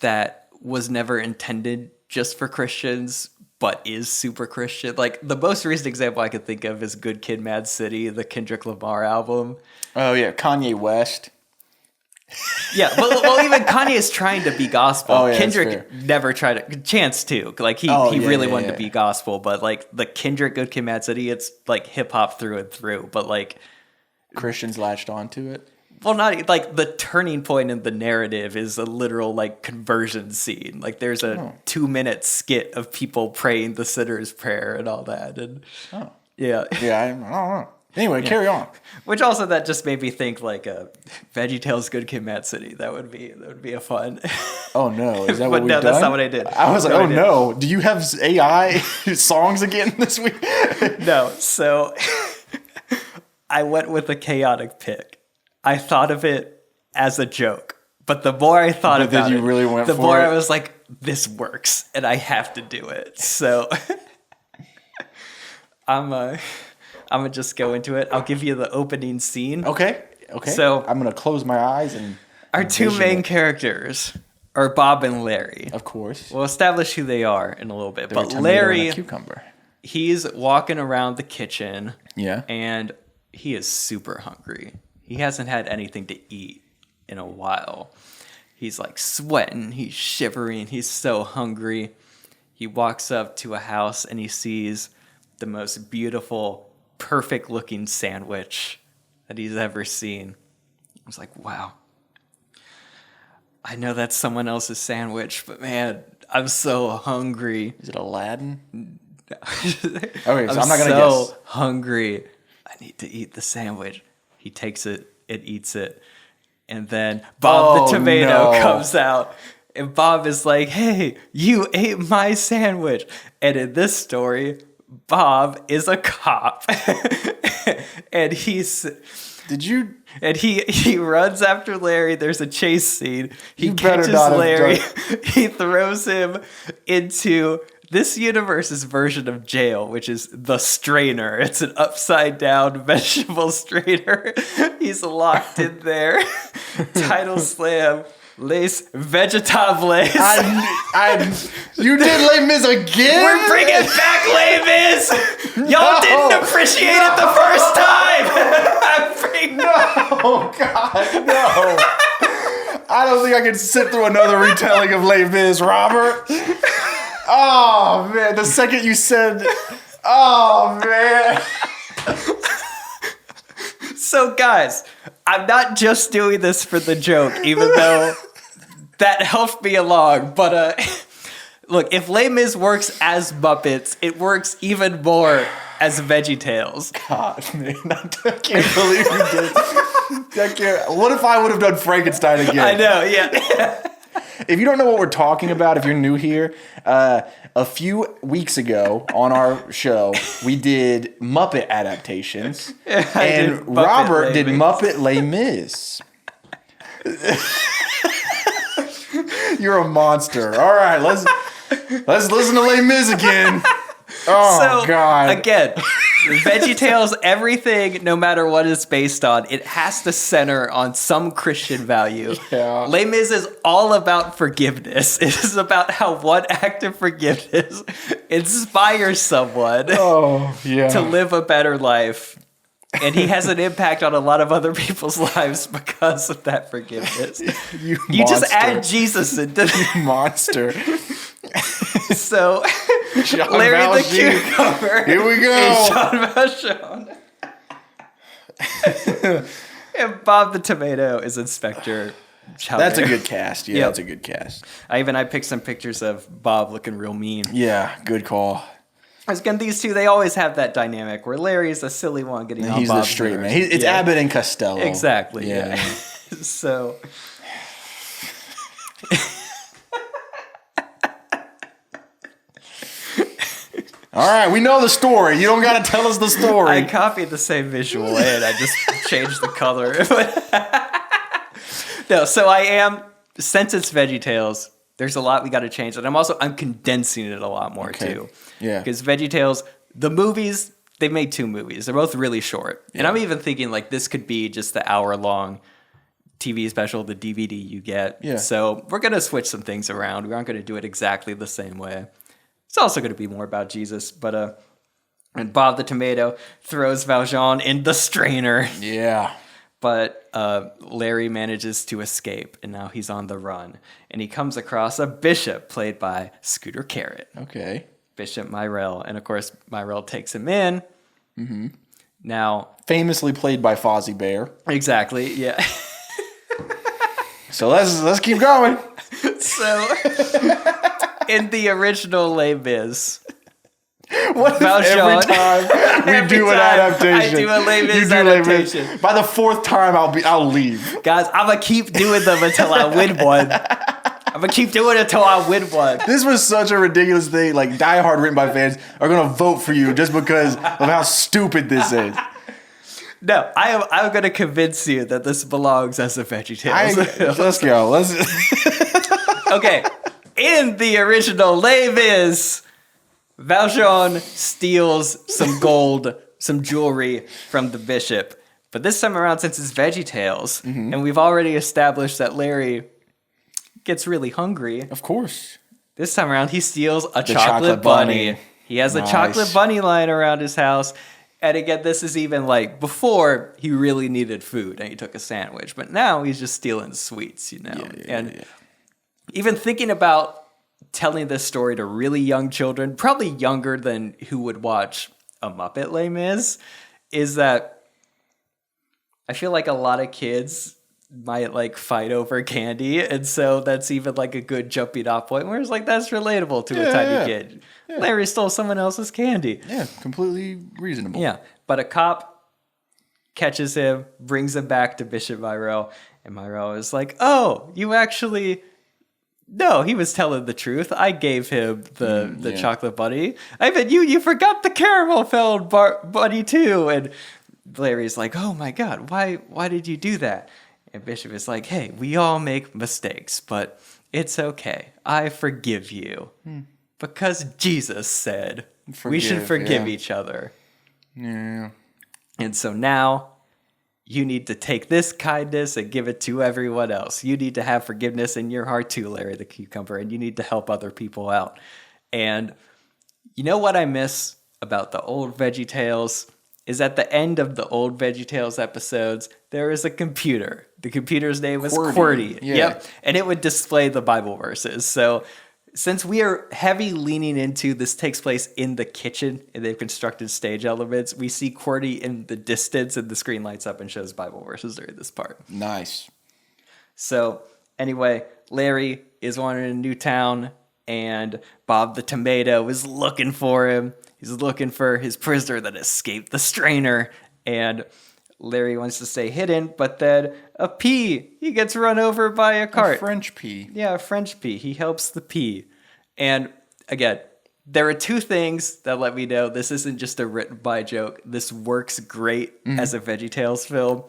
S3: that was never intended just for Christians, but is super Christian. Like the most recent example I could think of is Good Kid, Mad City, the Kendrick Lamar album.
S1: Oh yeah, Kanye West.
S3: Yeah, well, even Kanye is trying to be gospel.
S1: Oh, yeah,
S3: Kendrick never tried to. Chance too. Like he really wanted to be gospel, but like the Kendrick Good Kid, Mad City, it's like hip hop through and through. But like
S1: Christians latched onto it.
S3: Well, not like the turning point in the narrative is a literal like conversion scene. Like there's a 2-minute skit of people praying the sinner's prayer and all that. And
S1: I don't know. Anyway, carry on.
S3: Which also that just made me think like VeggieTales Good Kid Mad City. That would be a fun.
S1: Oh no, is that what we've
S3: no,
S1: done?
S3: that's not what I did.
S1: I was like, oh no, do you have AI songs again this week?
S3: No, so I went with a chaotic pick. I thought of it as a joke, but the more I thought about it, the more I was like, this works, and I have to do it. So I'm gonna just go into it. I'll give you the opening scene.
S1: Okay.
S3: So
S1: I'm gonna close my eyes and
S3: our two main characters are Bob and Larry.
S1: Of course.
S3: We'll establish who they are in a little bit.
S1: They're
S3: but Larry,
S1: a cucumber.
S3: He's walking around the kitchen.
S1: Yeah.
S3: And he is super hungry. He hasn't had anything to eat in a while. He's like sweating. He's shivering. He's so hungry. He walks up to a house and he sees the most beautiful, perfect looking sandwich that he's ever seen. I was like, wow. I know that's someone else's sandwich, but man, I'm so hungry.
S1: Is it Aladdin?
S3: Okay,
S1: so I'm not gonna guess.
S3: So hungry. I need to eat the sandwich. He takes it and eats it. And then Bob the tomato comes out. And Bob is like, hey, you ate my sandwich. And in this story, Bob is a cop. And he's
S1: Did you?
S3: And he runs after Larry. There's a chase scene. He
S1: You better
S3: catches
S1: not have
S3: Larry.
S1: done-
S3: He throws him into this universe's version of jail, which is the strainer. It's an upside down vegetable strainer. He's locked in there. Title slam. Les Vegetables.
S1: You did Les Mis again?
S3: We're bringing back Les Mis. Y'all didn't appreciate it the first time.
S1: Oh God, no! I don't think I can sit through another retelling of Les Mis, Robert. Oh man, the second you said, oh man.
S3: So guys, I'm not just doing this for the joke, even though that helped me along. But look, if Les Mis works as Muppets, it works even more as VeggieTales.
S1: God, man, I can't believe you did. What if I would have done Frankenstein again?
S3: I know, yeah.
S1: If you don't know what we're talking about, if you're new here, a few weeks ago on our show, we did Muppet adaptations, and
S3: did Muppet
S1: Robert
S3: Les
S1: did
S3: Mis.
S1: Muppet Les Mis. You're a monster. All right, let's listen to Les Mis again. Oh
S3: So,
S1: God!
S3: again, VeggieTales, everything, no matter what it's based on, it has to center on some Christian value.
S1: Yeah.
S3: Les Mis is all about forgiveness. It is about how one act of forgiveness inspires someone
S1: Oh yeah.
S3: to live a better life. And he has an impact on a lot of other people's lives because of that forgiveness.
S1: you
S3: You just
S1: monster.
S3: add Jesus into
S1: monster.
S3: So,
S1: John
S3: Larry the
S1: Valjean.
S3: Cucumber.
S1: Here we go.
S3: is John Valjean. And Bob the Tomato is Inspector Chowder.
S1: That's a good cast. Yeah,
S3: Yep.
S1: that's a good cast.
S3: I picked some pictures of Bob looking real mean.
S1: Yeah, good call.
S3: Again, these two, they always have that dynamic where Larry's a silly one getting on
S1: He's the
S3: Bob's
S1: straight
S3: nerves.
S1: man. It's
S3: Yeah.
S1: Abbott and Costello.
S3: Exactly.
S1: Yeah.
S3: Yeah. So,
S1: All right, we know the story. You don't got to tell us the story.
S3: I copied the same visual and I just changed the color. No, so I am, since it's VeggieTales, there's a lot we got to change. And I'm condensing it a lot more too.
S1: Yeah.
S3: Because VeggieTales, the movies, they made 2 movies. They're both really short. And I'm even thinking like this could be just the hour-long TV special, the DVD you get.
S1: Yeah.
S3: So we're going to switch some things around. We aren't going to do it exactly the same way. It's also going to be more about Jesus, but and Bob the Tomato throws Valjean in the strainer,
S1: Yeah.
S3: but Larry manages to escape, and now he's on the run, and he comes across a bishop played by Scooter Carrot,
S1: Okay.
S3: Bishop Myrell, and of course Myrell takes him in. Mm-hmm. Now,
S1: Famously played by Fozzie Bear.
S3: exactly, yeah.
S1: So let's keep going.
S3: So, in the original Les Mis,
S1: What if
S3: Valjean.
S1: every time we
S3: Every
S1: do an
S3: time
S1: adaptation?
S3: I do a Les Mis
S1: you do Les Mis.
S3: adaptation.
S1: By the 4th time, I'll leave.
S3: guys, I'm gonna keep doing them until I win one. I'm gonna keep doing it until I win one.
S1: This was such a ridiculous thing. Like Die Hard written by fans are gonna vote for you just because of how stupid this is.
S3: No, I'm gonna convince you that this belongs as a VeggieTales.
S1: Let's go. Let's.
S3: Okay, in the original Les Mis, Valjean steals some gold, some jewelry from the bishop. But this time around, since it's VeggieTales, and we've already established that Larry gets really hungry,
S1: Of course.
S3: this time around he steals a chocolate
S1: chocolate
S3: bunny.
S1: bunny.
S3: He has a
S1: Nice.
S3: chocolate bunny lying around his house. And again, this is even like before he really needed food and he took a sandwich. But now he's just stealing sweets, you know? Even thinking about telling this story to really young children, probably younger than who would watch a Muppet Les Mis, is that I feel like a lot of kids might like fight over candy, and so that's even like a good jumping off point where it's like that's relatable to a tiny kid. Larry stole someone else's candy.
S1: Yeah, completely reasonable.
S3: Yeah, but a cop catches him, brings him back to Bishop Myrell, and Myrell is like, "Oh, you actually." No, he was telling the truth. I gave him the chocolate bunny. I mean, you forgot the caramel filled bunny too. And Larry's like, oh my God, why did you do that? And Bishop is like, hey, we all make mistakes, but it's okay. I forgive you. Because Jesus said we should forgive each other.
S1: Yeah.
S3: And so now you need to take this kindness and give it to everyone else. You need to have forgiveness in your heart too, Larry the Cucumber, and you need to help other people out. And you know what I miss about the old VeggieTales is at the end of the old VeggieTales episodes, there is a computer. The computer's name was QWERTY.
S1: Yeah.
S3: Yep. And it would display the Bible verses. So since we are heavy leaning into this takes place in the kitchen and they've constructed stage elements, we see QWERTY in the distance and the screen lights up and shows Bible verses during this part.
S1: Nice.
S3: So anyway, Larry is wandering a new town and Bob the Tomato is looking for him. He's looking for his prisoner that escaped the strainer. And Larry wants to stay hidden, but then a pea, he gets run over by a cart.
S1: A French pea.
S3: Yeah, a French pea. He helps the pea. And again, there are two things that let me know this isn't just a written by joke. This works great as a VeggieTales film.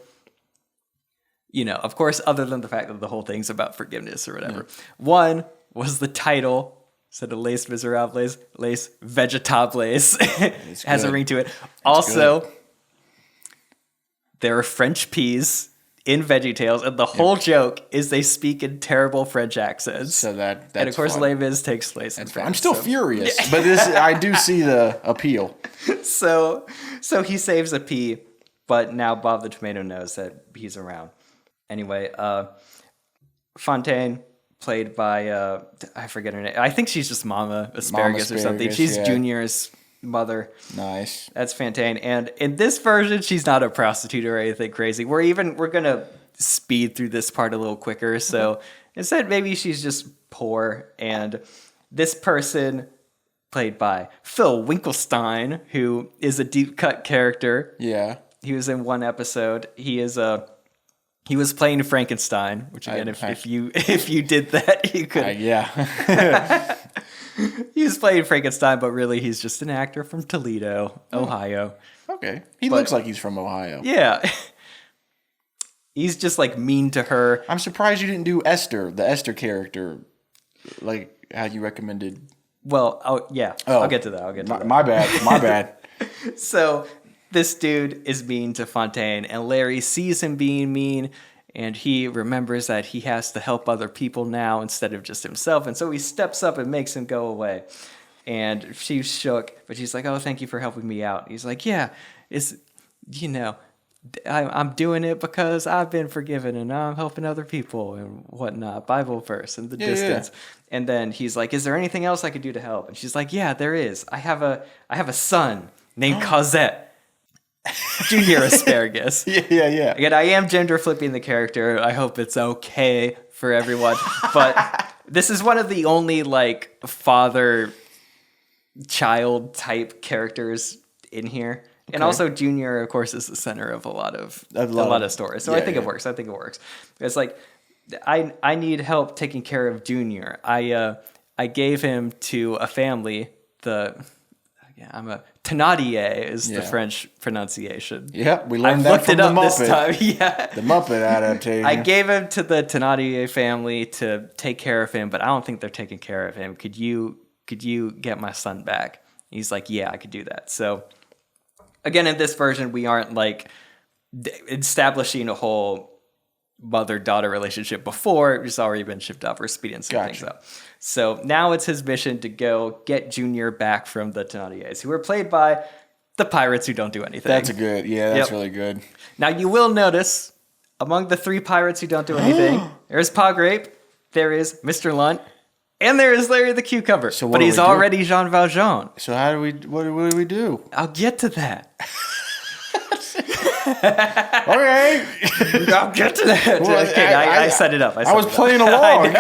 S3: You know, of course, other than the fact that the whole thing's about forgiveness or whatever. One was the title. So the Les Miserables, Les Vegetables has a ring to it. Also, there are French peas in VeggieTales, and the whole joke is they speak in terrible French accents.
S1: So that's
S3: and of course,
S1: fun.
S3: Les Mis takes place in France.
S1: I'm still furious, but I do see the appeal.
S3: So he saves a pea, but now Bob the Tomato knows that he's around. Anyway, Fontaine, played by I forget her name. I think she's just Mama Asparagus or something. She's Junior's mother.
S1: Nice.
S3: That's Fontaine. And in this version, she's not a prostitute or anything crazy. We're gonna speed through this part a little quicker. So instead, maybe she's just poor. And this person, played by Phil Winkelstein, who is a deep cut character.
S1: Yeah.
S3: He was in one episode. He was playing Frankenstein, which again, if you did that, you could.
S1: Yeah.
S3: He was playing Frankenstein, but really he's just an actor from Toledo, Ohio.
S1: Okay. He looks like he's from Ohio.
S3: Yeah. He's just like mean to her.
S1: I'm surprised you didn't do Esther, the Esther character, like how you recommended.
S3: Well, I'll get to that.
S1: My bad.
S3: So this dude is mean to Fontaine, and Larry sees him being mean, and he remembers that he has to help other people now instead of just himself. And so he steps up and makes him go away. And she's shook, but she's like, oh, thank you for helping me out. He's like, yeah, I'm doing it because I've been forgiven and I'm helping other people and whatnot. Bible verse in the distance. Yeah. And then he's like, is there anything else I could do to help? And she's like, yeah, there is. I have a son named Cosette. Junior Asparagus.
S1: Yeah.
S3: Again, I am gender flipping the character. I hope it's okay for everyone. But this is one of the only like father child type characters in here. And also Junior, of course, is the center of a lot of stories. So I think it works. It's like I need help taking care of Junior. I gave him to a family. I'm a Thénardier is the French pronunciation.
S1: Yeah, we learned that from the Muppet.
S3: This time. Yeah,
S1: the Muppet adaptation.
S3: I gave him to the Thénardier family to take care of him, but I don't think they're taking care of him. Could you get my son back? He's like, yeah, I could do that. So again, in this version, we aren't like establishing a whole mother-daughter relationship before. It's already been shipped off. We're speeding some things up. So now it's his mission to go get Junior back from the Thénardiers, who are played by the pirates who don't do anything.
S1: That's really good.
S3: Now you will notice among the three pirates who don't do anything, there's Pa Grape, there is Mr. Lunt, and there is Larry the Cucumber.
S1: So
S3: but he's already Jean Valjean.
S1: So what do we do?
S3: I'll get to that.
S1: Okay.
S3: I'll get to that. Well, I set it up.
S1: I was playing along.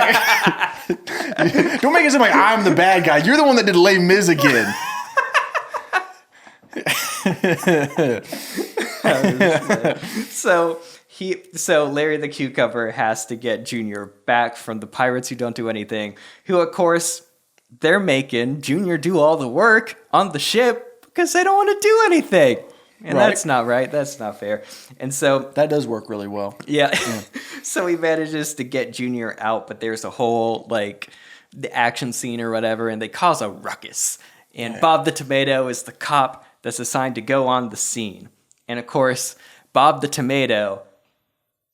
S1: Don't make it seem like I'm the bad guy. You're the one that did Les Mis again.
S3: So Larry the Cucumber has to get Junior back from the pirates who don't do anything, who of course they're making Junior do all the work on the ship because they don't want to do anything. And
S1: Right.
S3: that's not right. That's not fair. And so
S1: That does work really well.
S3: yeah. So he manages to get Junior out, but there's a whole like the action scene or whatever, and they cause a ruckus. And Bob the Tomato is the cop that's assigned to go on the scene. And of course, Bob the Tomato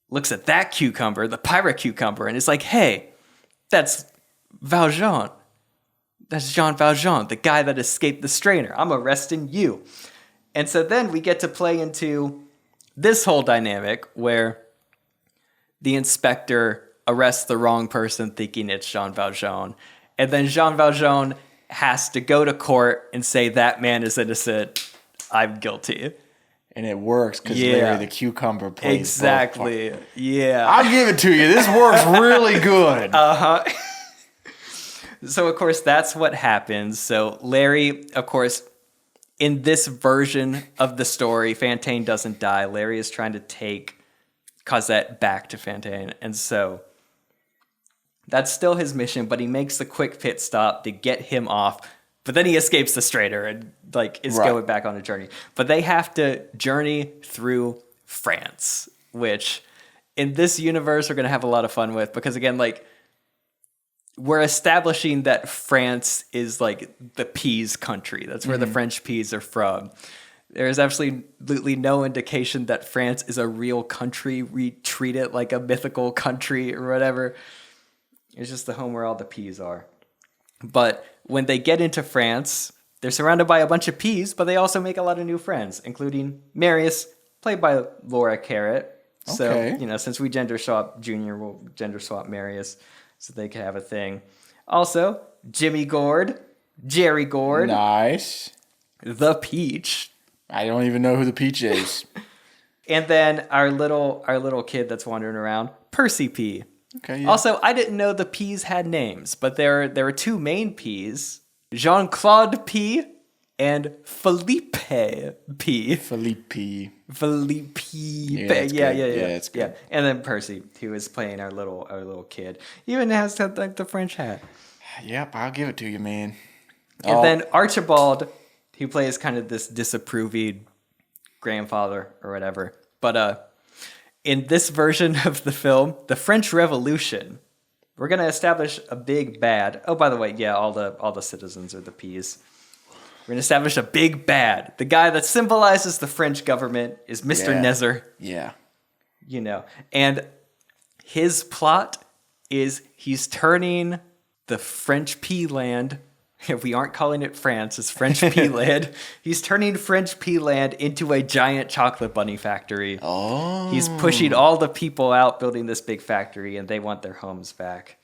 S3: looks at that cucumber, the pirate cucumber, and is like, hey, that's Valjean. That's Jean Valjean, the guy that escaped the strainer. I'm arresting you. And so then we get to play into this whole dynamic where the inspector arrests the wrong person thinking it's Jean Valjean. And then Jean Valjean has to go to court and say that man is innocent. I'm guilty.
S1: And it works because
S3: Yeah.
S1: Larry the Cucumber plays
S3: Exactly.
S1: both parts.
S3: Yeah.
S1: I'll give it to you. This works really good.
S3: So, of course, that's what happens. So, Larry, of course, in this version of the story, Fontaine doesn't die. Larry is trying to take Cosette back to Fontaine. And so that's still his mission, but he makes the quick pit stop to get him off. But then he escapes the strainer and like is
S1: Right.
S3: going back on a journey. But they have to journey through France, which in this universe we're going to have a lot of fun with because again, like we're establishing that France is like the peas country. That's where the French peas are from. There's absolutely no indication that France is a real country. We treat it like a mythical country or whatever. It's just the home where all the peas are. But when they get into France, they're surrounded by a bunch of peas, but they also make a lot of new friends, including Marius, played by Laura Carrot.
S1: Okay.
S3: So, since we gender swap Junior, we'll gender swap Marius so they can have a thing. Also, Jimmy Gord, Jerry Gord,
S1: Nice.
S3: the Peach,
S1: I don't even know who the Peach is.
S3: and then our little kid that's wandering around, Percy P.
S1: Okay. Yeah.
S3: Also, I didn't know the P's had names, but there were two main P's, Jean-Claude P. and Felipe P.
S1: Felipe.
S3: Felipe.
S1: it's
S3: Yeah,
S1: good.
S3: yeah.
S1: Yeah, it's good.
S3: And then Percy, who is playing our little kid. He even has like the French hat.
S1: Yep, I'll give it to you, man.
S3: And then Archibald, who plays kind of this disapproving grandfather or whatever. But in this version of the film, the French Revolution, we're gonna establish a big bad. Oh, by the way, yeah, all the citizens are the P's. We're gonna establish a big bad. The guy that symbolizes the French government is Mr.
S1: Yeah.
S3: Nezer,
S1: Yeah.
S3: and his plot is he's turning the French pea land. We aren't calling it France, it's French pea land. He's turning French pea land into a giant chocolate bunny factory.
S1: Oh.
S3: He's pushing all the people out, building this big factory, and they want their homes back.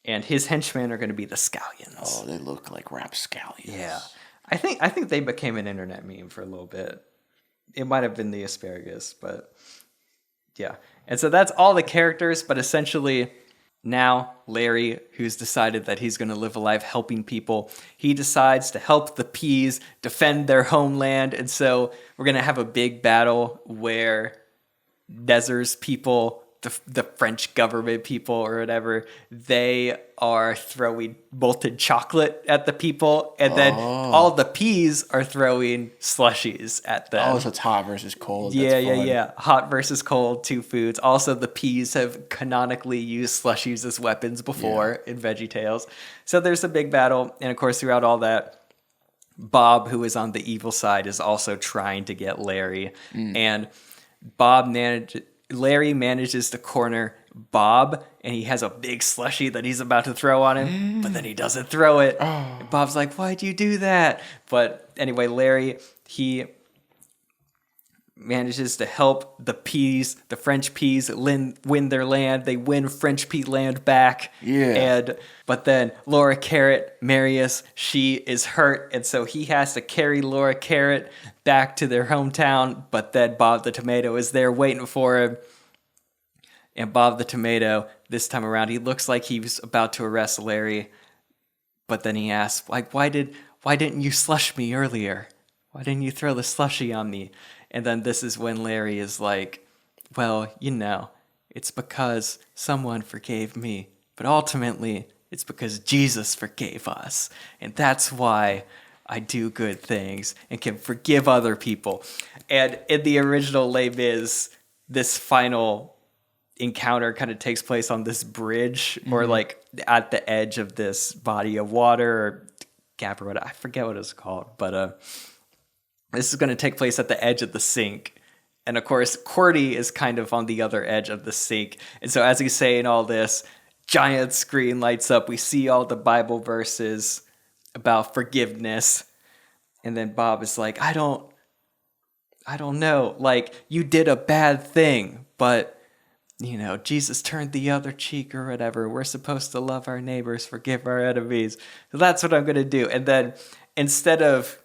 S3: And his henchmen are going to be the scallions.
S1: Oh, they look like rapscallions.
S3: Yeah. I think they became an internet meme for a little bit. It might have been the asparagus, but yeah. And so that's all the characters, but essentially now Larry, who's decided that he's going to live a life helping people, he decides to help the peas defend their homeland. And so we're going to have a big battle where Nezer's people, the French government people or whatever, they are throwing molten chocolate at the people, and then all the peas are throwing slushies at them.
S1: Oh, so it's hot versus cold.
S3: Yeah,
S1: That's
S3: yeah,
S1: fun.
S3: yeah. Hot versus cold, two foods. Also, the peas have canonically used slushies as weapons before in Veggie Tales. So there's a big battle, and of course, throughout all that, Bob, who is on the evil side, is also trying to get Larry, and Larry manages to corner Bob, and he has a big slushie that he's about to throw on him, but then he doesn't throw it. And Bob's like, why'd you do that? But anyway, Larry, he manages to help the peas, the French peas, win their land. They win French pea land back.
S1: Yeah.
S3: But then Laura Carrot, Marius, she is hurt, and so he has to carry Laura Carrot back to their hometown. But then Bob the Tomato is there waiting for him. And Bob the Tomato, this time around, he looks like he was about to arrest Larry. But then he asks, like, why didn't you slush me earlier? Why didn't you throw the slushie on me? And then this is when Larry is like, well, it's because someone forgave me. But ultimately, it's because Jesus forgave us. And that's why I do good things and can forgive other people. And in the original Les Mis, this final encounter kind of takes place on this bridge or like at the edge of this body of water or gap or whatever. I forget what it's called, but this is going to take place at the edge of the sink. And of course, Cordy is kind of on the other edge of the sink. And so as he's saying all this, giant screen lights up. We see all the Bible verses about forgiveness. And then Bob is like, I don't know. Like, you did a bad thing, but Jesus turned the other cheek or whatever. We're supposed to love our neighbors, forgive our enemies. So that's what I'm going to do. And then instead of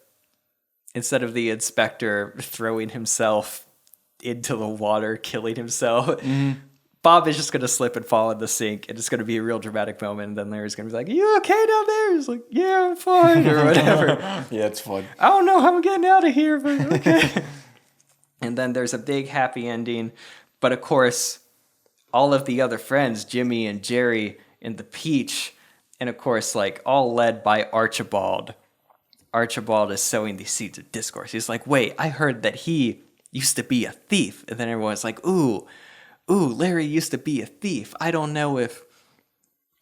S3: the inspector throwing himself into the water, killing himself, Bob is just going to slip and fall in the sink. And it's going to be a real dramatic moment. And then Larry's going to be like, "Are you okay down there?" He's like, "Yeah, I'm fine," or whatever.
S1: Yeah, it's fun.
S3: I don't know how I'm getting out of here, but okay. And then there's a big happy ending. But of course, all of the other friends, Jimmy and Jerry and the Peach, and of course, like all led by Archibald. Archibald is sowing these seeds of discourse. He's like, "Wait, I heard that he used to be a thief." And then everyone's like, ooh, Larry used to be a thief. I don't know if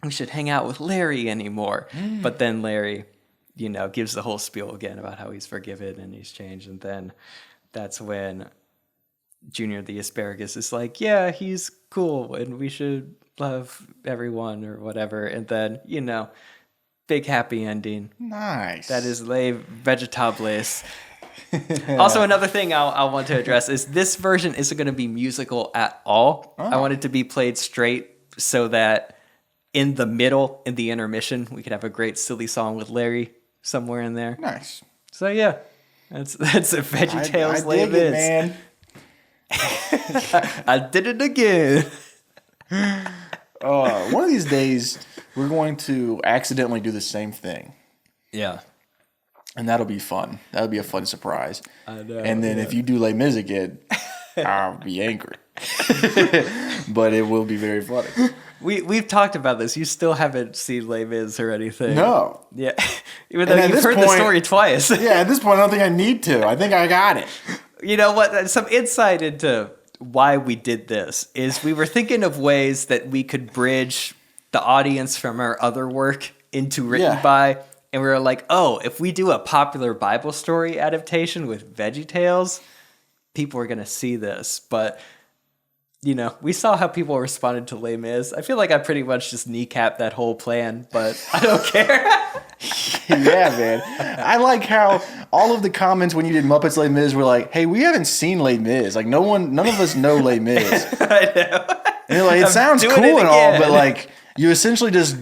S3: we should hang out with Larry anymore. But then Larry, gives the whole spiel again about how he's forgiven and he's changed. And then that's when Junior the Asparagus is like, yeah, he's cool and we should love everyone or whatever. And then, big happy ending.
S1: Nice.
S3: That is Les Vegetables. Also, another thing I want to address is this version isn't going to be musical at all. I want it to be played straight so that in the middle, in the intermission, we could have a great silly song with Larry somewhere in there.
S1: Nice.
S3: So yeah, that's a VeggieTales
S1: I dig it,
S3: Les Mis.
S1: man.
S3: I did it again.
S1: One of these days, we're going to accidentally do the same thing.
S3: Yeah.
S1: And that'll be fun. That'll be a fun surprise.
S3: I know.
S1: And then if you do Les Mis again, I'll be angry. But it will be very funny.
S3: We've talked about this. You still haven't seen Les Mis or anything.
S1: No.
S3: Yeah. Even though you've heard the story twice.
S1: Yeah, at this point, I don't think I need to. I think I got it.
S3: You know what? Some insight into why we did this is we were thinking of ways that we could bridge the audience from our other work into Written By. And we were like, oh, if we do a popular Bible story adaptation with VeggieTales, people are going to see this. But, we saw how people responded to Les Mis. I feel like I pretty much just kneecapped that whole plan, but I don't care.
S1: Yeah, man. I like how all of the comments when you did Muppets Les Mis were like, hey, we haven't seen Les Mis. Like, none of us know Les Mis.
S3: I know.
S1: And you're like, it sounds cool and all, but like, you essentially just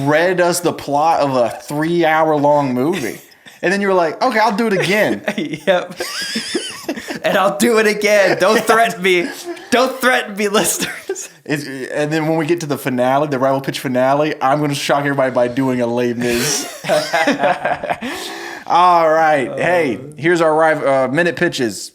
S1: read us the plot of a 3-hour-long movie. And then you were like, okay, I'll do it again.
S3: Yep. And I'll do it again. Don't threaten me. Don't threaten me, listeners.
S1: And then when we get to the finale, the rival pitch finale, I'm going to shock everybody by doing a Les Mis. All right. Hey, here's our minute pitches.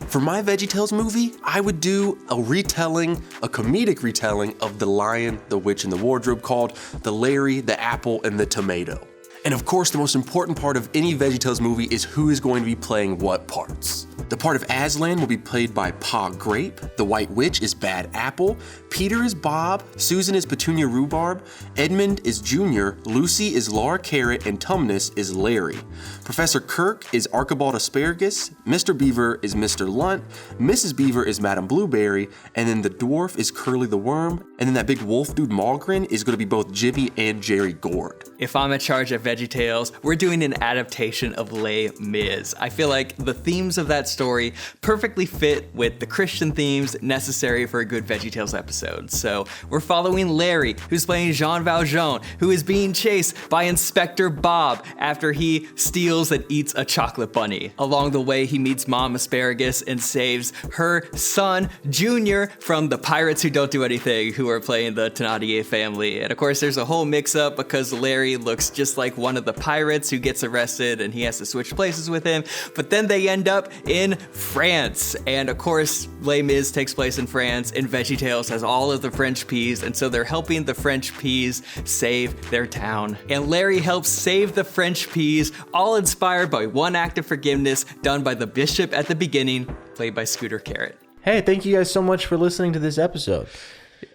S6: For my VeggieTales movie, I would do a comedic retelling of The Lion, the Witch, and the Wardrobe called The Larry, the Apple, and the Tomato. And of course, the most important part of any VeggieTales movie is who is going to be playing what parts. The part of Aslan will be played by Pa Grape, the White Witch is Bad Apple, Peter is Bob, Susan is Petunia Rhubarb, Edmund is Junior, Lucy is Laura Carrot, and Tumnus is Larry. Professor Kirk is Archibald Asparagus, Mr. Beaver is Mr. Lunt, Mrs. Beaver is Madame Blueberry, and then the dwarf is Curly the Worm, and then that big wolf dude Malgren is going to be both Jimmy and Jerry Gord.
S3: If I'm in charge of VeggieTales, we're doing an adaptation of Les Mis. I feel like the themes of that story perfectly fit with the Christian themes necessary for a good VeggieTales episode. So we're following Larry, who's playing Jean Valjean, who is being chased by Inspector Bob after he steals and eats a chocolate bunny. Along the way, he meets Mom Asparagus and saves her son, Junior, from the pirates who don't do anything, who are playing the Thénardier family. And of course, there's a whole mix-up because Larry looks just like one of the pirates who gets arrested and he has to switch places with him. But then they end up in France. And of course, Les Mis takes place in France, and VeggieTales has all of the French peas. And so they're helping the French peas save their town. And Larry helps save the French peas, all inspired by one act of forgiveness done by the bishop at the beginning, played by Scooter Carrot.
S1: Hey, thank you guys so much for listening to this episode.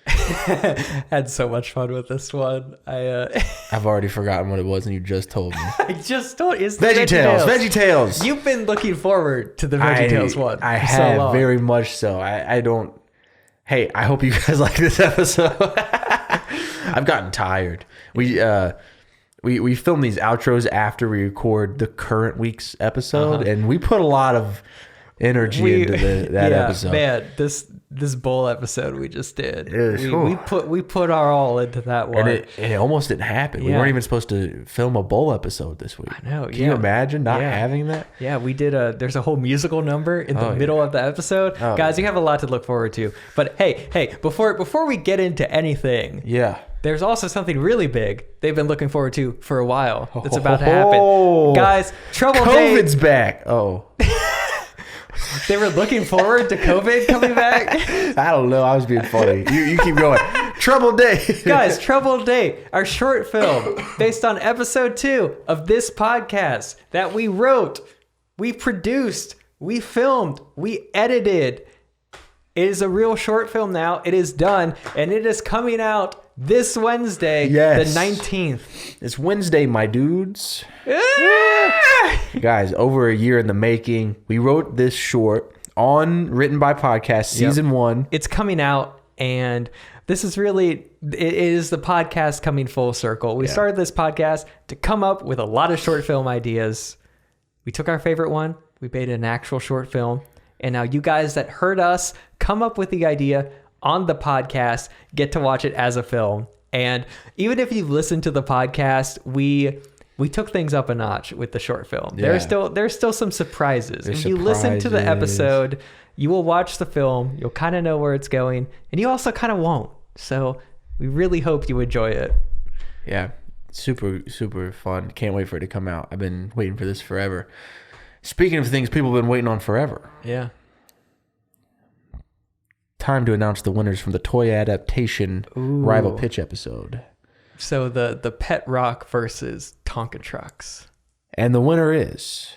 S2: Had so much fun with this one.
S1: I've already forgotten what it was, and you just told me.
S2: I just told it's the
S1: VeggieTales. VeggieTales.
S2: You've been looking forward to the VeggieTales one.
S1: I
S2: for
S1: have
S2: so long.
S1: very much so. I don't. Hey, I hope you guys like this episode. I've gotten tired. We film these outros after we record the current week's episode, and we put a lot of energy into that episode.
S2: Man, this bowl episode we just did. We
S1: Yes,
S2: put our all into that one.
S1: and it almost didn't happen. We
S2: Yeah.
S1: weren't even supposed to film a bowl episode this week.
S2: I know.
S1: Can you imagine not having that?
S2: Yeah, we did there's a whole musical number in the middle of the episode.
S1: Oh,
S2: Guys, you have a lot to look forward to. But hey, before we get into anything,
S1: Yeah.
S2: there's also something really big they've been looking forward to for a while that's about to happen. Guys, Trouble
S1: COVID's
S2: Date.
S1: back. Oh,
S2: They were looking forward to COVID coming back.
S1: I don't know. I was being funny. You keep going. Trouble Day.
S2: Guys, Trouble Date, our short film based on episode 2 of this podcast that we wrote, we produced, we filmed, we edited. It is a real short film now. It is done, and it is coming out this Wednesday,
S1: Yes.
S2: the 19th.
S1: It's Wednesday, my dudes. Guys, over a year in the making. We wrote this short on Written by Podcast, season 1.
S2: It's coming out, and this is really, it is the podcast coming full circle. We started this podcast to come up with a lot of short film ideas. We took our favorite one, we made an actual short film, and now you guys that heard us come up with the idea on the podcast get to watch it as a film. And even if you've listened to the podcast, we took things up a notch with the short film.
S1: Yeah.
S2: There's still some surprises.
S1: There's
S2: if you listen to the
S1: surprises.
S2: episode, you will watch the film, you'll kind of know where it's going, and you also kind of won't. So we really hope you enjoy it.
S1: Yeah, super, super fun. Can't wait for it to come out. I've been waiting for this forever. Speaking of things people have been waiting on forever,
S2: Yeah.
S1: time to announce the winners from the toy adaptation rival pitch episode.
S2: So the Pet Rock versus Tonka Trucks.
S1: And the winner is...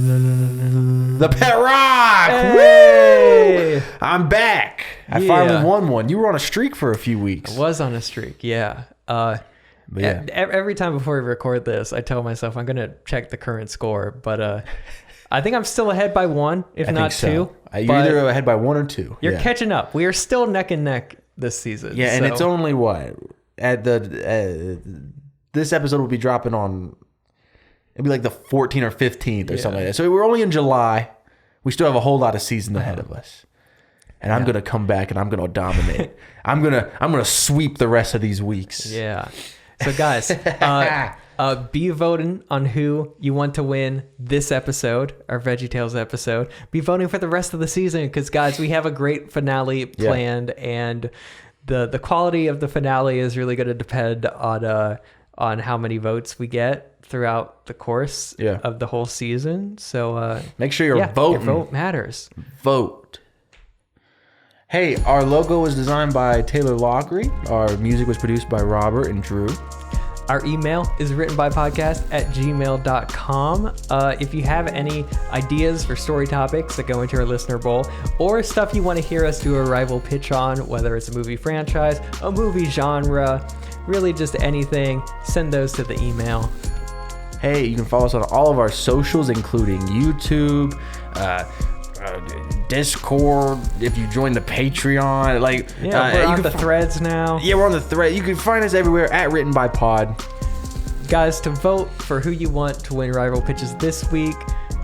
S1: The Pet Rock!
S2: Hey!
S1: Woo! I'm back. I
S2: Yeah.
S1: finally won one. You were on a streak for a few weeks.
S2: Was on a streak, yeah.
S1: But yeah.
S2: Every time before we record this, I tell myself I'm gonna check the current score, but I think I'm still ahead by 1, if
S1: I
S2: not
S1: think
S2: 2.
S1: so. You're
S2: but
S1: either ahead by 1 or 2.
S2: You're
S1: Yeah.
S2: catching up. We are still neck and neck this season.
S1: Yeah, and
S2: so-
S1: it's only what? At the this episode will be dropping on, it'll be like the 14th or 15th or something like that. So we're only in July. We still have a whole lot of season ahead of us. And I'm gonna come back and I'm gonna dominate. I'm gonna sweep the rest of these weeks.
S2: Yeah. So guys, be voting on who you want to win this episode, our VeggieTales episode. Be voting for the rest of the season because, guys, we have a great finale planned, and the quality of the finale is really going to depend on how many votes we get throughout the course of the whole season. So
S1: Make sure you're voting.
S2: Your vote matters.
S1: Vote. Hey, our logo was designed by Taylor Lockery. Our music was produced by Robert and Drew.
S2: Our email is writtenbypodcast@gmail.com. If you have any ideas for story topics that go into our listener bowl, or stuff you want to hear us do a rival pitch on, whether it's a movie franchise, a movie genre, really just anything, send those to the email.
S1: Hey, you can follow us on all of our socials, including YouTube, Discord. If you join the Patreon,
S2: We're on the threads now.
S1: Yeah, we're on the thread. You can find us everywhere at Written by Pod.
S2: Guys, to vote for who you want to win rival pitches this week,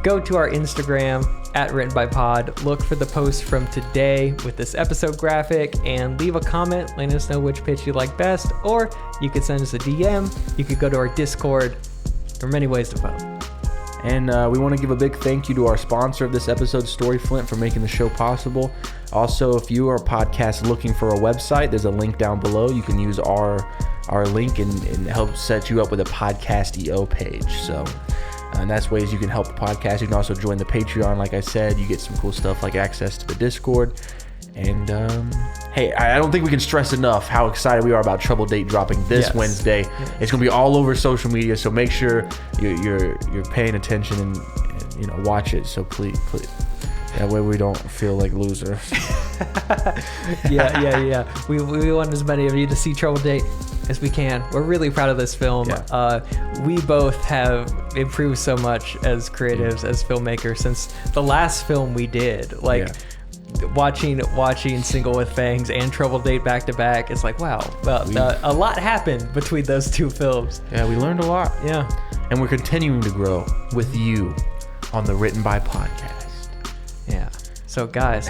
S2: go to our Instagram at Written by Pod. Look for the post from today with this episode graphic and leave a comment. Let us know which pitch you like best, or you could send us a DM. You could go to our Discord. There are many ways to vote.
S1: And we want to give a big thank you to our sponsor of this episode, Storyflint, for making the show possible. Also, if you are a podcast looking for a website, there's a link down below. You can use our link and help set you up with a Podcast.io page. So, and that's ways you can help the podcast. You can also join the Patreon. Like I said, you get some cool stuff like access to the Discord. And hey, I don't think we can stress enough how excited we are about Trouble Date dropping this Wednesday. It's gonna be all over social media, so make sure you're paying attention and watch it. So please, that way we don't feel like losers.
S2: Yeah. We want as many of you to see Trouble Date as we can. We're really proud of this film. We both have improved so much as creatives, as filmmakers, since the last film we did. Watching Single with Fangs and Trouble Date back to back, it's like, wow, a lot happened between those two films.
S1: Yeah, we learned a lot.
S2: Yeah.
S1: And we're continuing to grow with you on the Written By podcast.
S2: Yeah. So guys,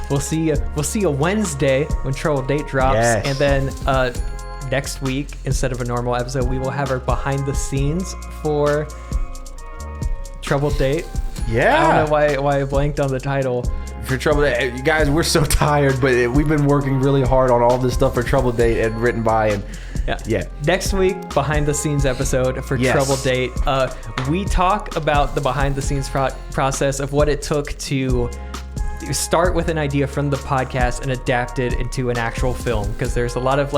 S2: we'll see you Wednesday when Trouble Date drops.
S1: Yes.
S2: And then next week, instead of a normal episode, we will have our behind the scenes for Trouble Date.
S1: Yeah.
S2: I don't know why I blanked on the title.
S1: For Trouble Date, you guys, we're so tired, but we've been working really hard on all this stuff for Trouble Date and Written By, and
S2: Next week, behind the scenes episode for Trouble Date. We talk about the behind the scenes process of what it took to start with an idea from the podcast and adapt it into an actual film, because there's a lot of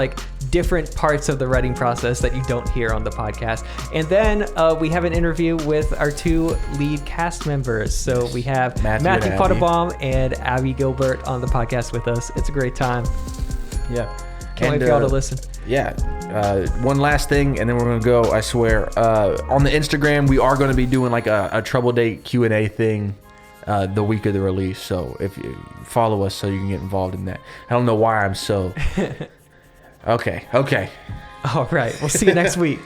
S2: different parts of the writing process that you don't hear on the podcast. And then we have an interview with our two lead cast members. So we have Matthew Potterbaum and Abby Gilbert on the podcast with us. It's a great time.
S1: Yeah.
S2: Can't wait for y'all to listen.
S1: Yeah. One last thing, and then we're going to go, I swear. On the Instagram, we are going to be doing a Trouble Date Q&A thing the week of the release. So if you follow us so you can get involved in that. I don't know why I'm so... Okay.
S2: All right. We'll see you next week.